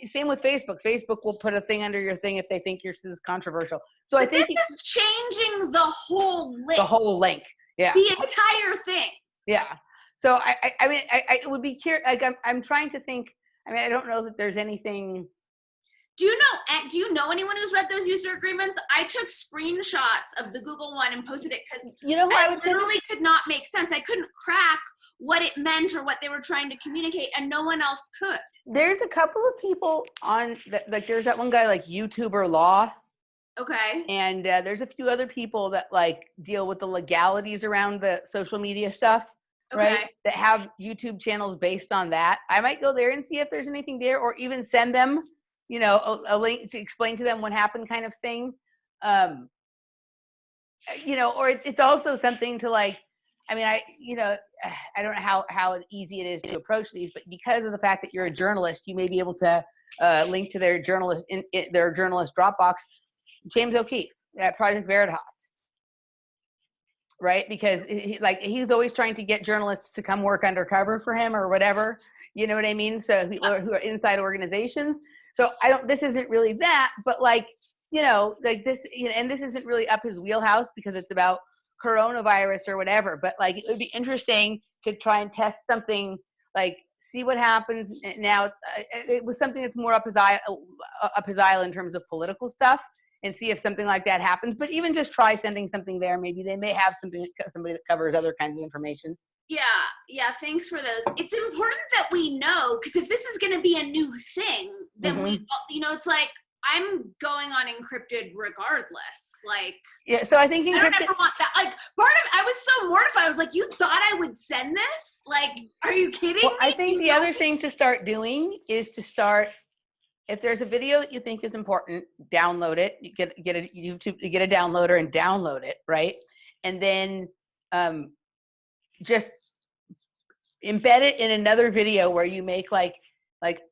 Same with Facebook. Facebook will put a thing under your thing if they think yours is controversial. So I think this is changing the whole link. The whole link. Yeah. The entire thing. Yeah. So I mean, I would be curious. Like I'm trying to think. I mean, I don't know that there's anything. Do you know anyone who's read those user agreements? I took screenshots of the Google one and posted it because I literally could not make sense. I couldn't crack what it meant or what they were trying to communicate, and no one else could. There's a couple of people on like there's that one guy like YouTuber Law. Okay. And there's a few other people that like deal with the legalities around the social media stuff, right? That have YouTube channels based on that. I might go there and see if there's anything there, or even send them, a link to explain to them what happened, kind of thing. Or it's also something to like. I mean, I don't know how easy it is to approach these, but because of the fact that you're a journalist, you may be able to link to their journalist Dropbox. James O'Keefe at Project Veritas, right? Because he's always trying to get journalists to come work undercover for him or whatever. You know what I mean? So who are inside organizations. So this isn't really that, but like this, and this isn't really up his wheelhouse because it's about coronavirus or whatever. But like it would be interesting to try and test something, like see what happens. Now it was something that's more up his aisle in terms of political stuff. And see if something like that happens. But even just try sending something there. Maybe they may have somebody that covers other kinds of information. Yeah, thanks for those. It's important that we know, because if this is going to be a new thing, then we, it's like, I'm going on encrypted regardless. Like, yeah, so I think I don't ever want that. Like, I was so mortified. I was like, you thought I would send this? Like, are you kidding me? I think the other thing to start doing is to start, if there's a video that you think is important, download it. You get a YouTube, you get a downloader and download it, right? And then just embed it in another video where you make like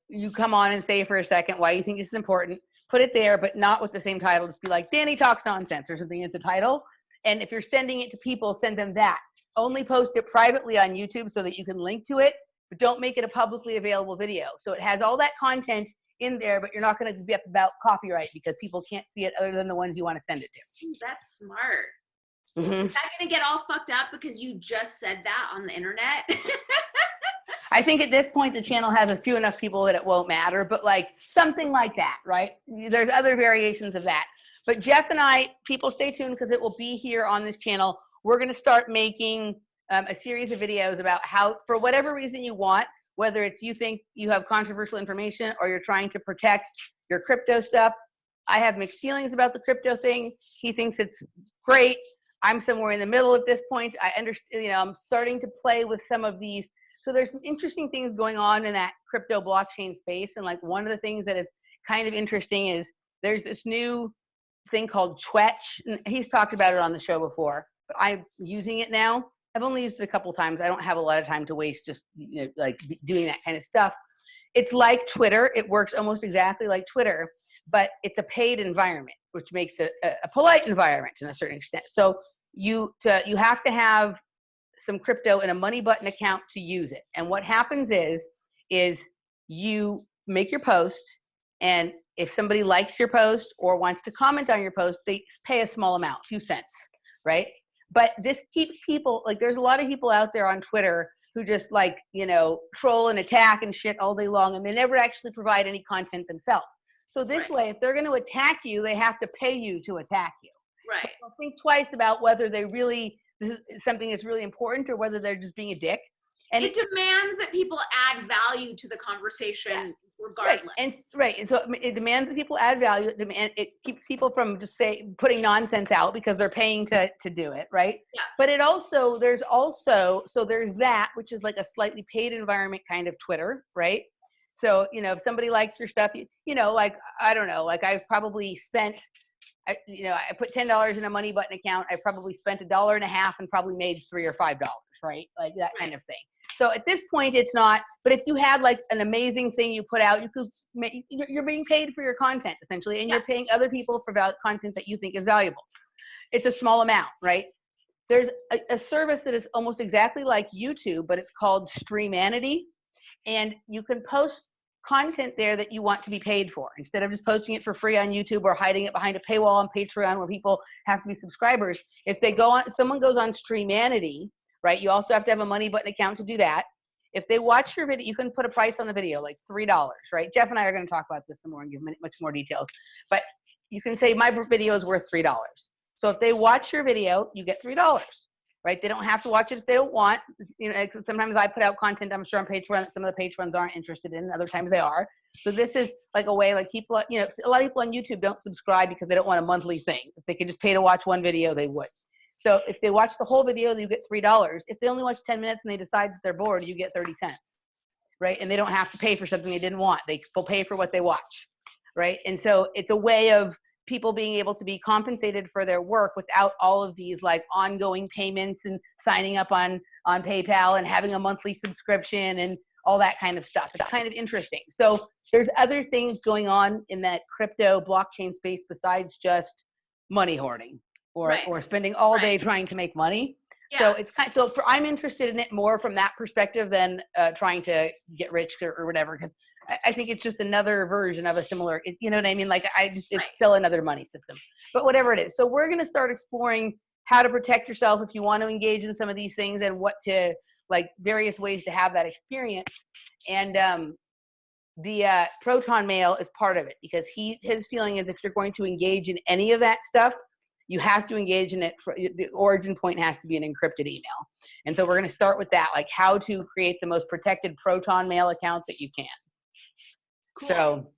you come on and say for a second why you think this is important. Put it there, but not with the same title. Just be like, Dani Talks Nonsense or something is the title. And if you're sending it to people, send them that. Only post it privately on YouTube so that you can link to it, but don't make it a publicly available video. So it has all that content in there, but you're not going to be up about copyright because people can't see it other than the ones you want to send it to. That's smart. Is that going to get all fucked up because you just said that on the internet? I think at this point the channel has a few enough people that it won't matter, but like something like that, right? There's other variations of that. But Jeff and I, people stay tuned because it will be here on this channel. We're going to start making a series of videos about how, for whatever reason you want, whether it's you think you have controversial information or you're trying to protect your crypto stuff. I have mixed feelings about the crypto thing. He thinks it's great. I'm somewhere in the middle at this point. I understand, I'm starting to play with some of these. So there's some interesting things going on in that crypto blockchain space. And like one of the things that is kind of interesting is there's this new thing called Twetch. And he's talked about it on the show before, but I'm using it now. I've only used it a couple times. I don't have a lot of time to waste just like doing that kind of stuff. It's like Twitter. It works almost exactly like Twitter, but it's a paid environment, which makes it a polite environment to a certain extent. So you have to have some crypto in a money button account to use it. And what happens is you make your post, and if somebody likes your post or wants to comment on your post, they pay a small amount, 2 cents, right? But this keeps people, like there's a lot of people out there on Twitter who just like, you know, troll and attack and shit all day long, and they never actually provide any content themselves. So this way, if they're going to attack you, they have to pay you to attack you. Right. So think twice about whether they really, this is something that's really important, or whether they're just being a dick. And it demands that people add value to the conversation regardless. Right. And so it demands that people add value. It keeps people from just putting nonsense out because they're paying to do it. Right. Yeah. But there's that, which is like a slightly paid environment kind of Twitter. Right. So, you know, if somebody likes your stuff, you know, like, I don't know, like I've probably spent, I put $10 in a money button account. I probably spent $1.50 and probably made $3 or $5, right? Like that kind of thing. So at this point, it's not, but if you had like an amazing thing you put out, you're being paid for your content essentially, and you're paying other people for content that you think is valuable. It's a small amount, right? There's a service that is almost exactly like YouTube, but it's called Streamanity. And you can post content there that you want to be paid for, instead of just posting it for free on YouTube or hiding it behind a paywall on Patreon where people have to be subscribers. If someone goes on Streamanity, right? You also have to have a money button account to do that. If they watch your video, you can put a price on the video, like $3, right? Jeff and I are going to talk about this some more and give much more details. But you can say my video is worth $3. So if they watch your video, you get $3. Right? They don't have to watch it if they don't want. You know, sometimes I put out content, I'm sure on Patreon, that some of the patrons aren't interested in. Other times they are. So this is like a way, like people, you know, a lot of people on YouTube don't subscribe because they don't want a monthly thing. If they could just pay to watch one video, they would. So if they watch the whole video, you get $3. If they only watch 10 minutes and they decide that they're bored, you get 30 cents. Right? And they don't have to pay for something they didn't want. They'll pay for what they watch. Right? And so it's a way of people being able to be compensated for their work without all of these like ongoing payments and signing up on PayPal and having a monthly subscription and all that kind of stuff. It's kind of interesting. So there's other things going on in that crypto blockchain space besides just money hoarding or spending all day trying to make money. Yeah. So I'm interested in it more from that perspective than trying to get rich or whatever, because I think it's just another version of a similar, you know what I mean? Like it's still another money system, but whatever it is. So we're going to start exploring how to protect yourself if you want to engage in some of these things, and what to, like, various ways to have that experience. And the proton mail is part of it, because his feeling is if you're going to engage in any of that stuff, you have to engage in it. The origin point has to be an encrypted email. And so we're going to start with that, like how to create the most protected proton mail account that you can. Cool. So,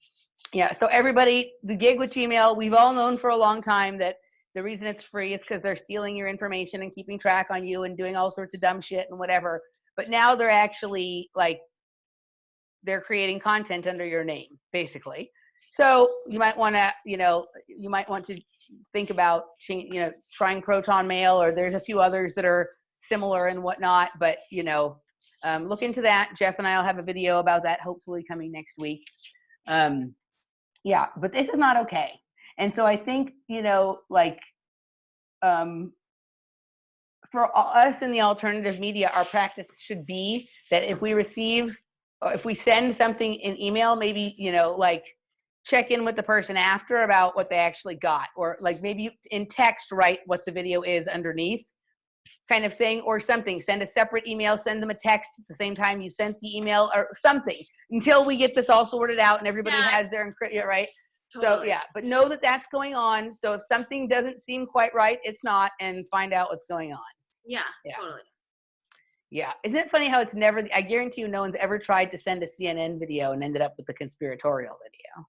yeah. So everybody, the gig with Gmail, we've all known for a long time that the reason it's free is because they're stealing your information and keeping track on you and doing all sorts of dumb shit and whatever. But now they're actually they're creating content under your name, basically. So you might want to, think about, trying Proton Mail, or there's a few others that are similar and whatnot, but, look into that. Jeff and I will have a video about that, hopefully coming next week. Yeah, but this is not okay. And so I think, for us in the alternative media, our practice should be that if we send something in email, maybe, check in with the person after about what they actually got, or maybe in text, write what the video is underneath, kind of thing, or something. Send a separate email, send them a text at the same time you sent the email, or something, until we get this all sorted out and everybody has their encryption, right? Totally. So yeah, but know that that's going on. So if something doesn't seem quite right, it's not, and find out what's going on. Yeah, totally. Yeah. Isn't it funny how I guarantee you no one's ever tried to send a CNN video and ended up with the conspiratorial video.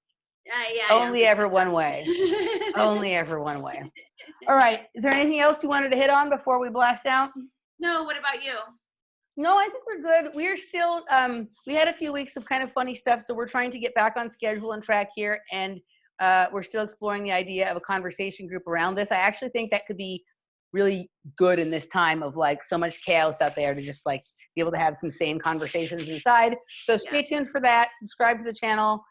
Only ever one way. Only ever one way. All right. Is there anything else you wanted to hit on before we blast out? No. What about you? No, I think we're good. We're still, we had a few weeks of kind of funny stuff, so we're trying to get back on schedule and track here, and we're still exploring the idea of a conversation group around this. I actually think that could be really good in this time of so much chaos out there, to just be able to have some sane conversations inside. So stay tuned for that. Subscribe to the channel.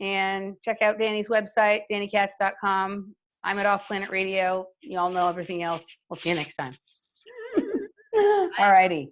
And check out Dani's website, DaniKatz.com. I'm at Off Planet Radio. You all know everything else. We'll see you next time. All righty.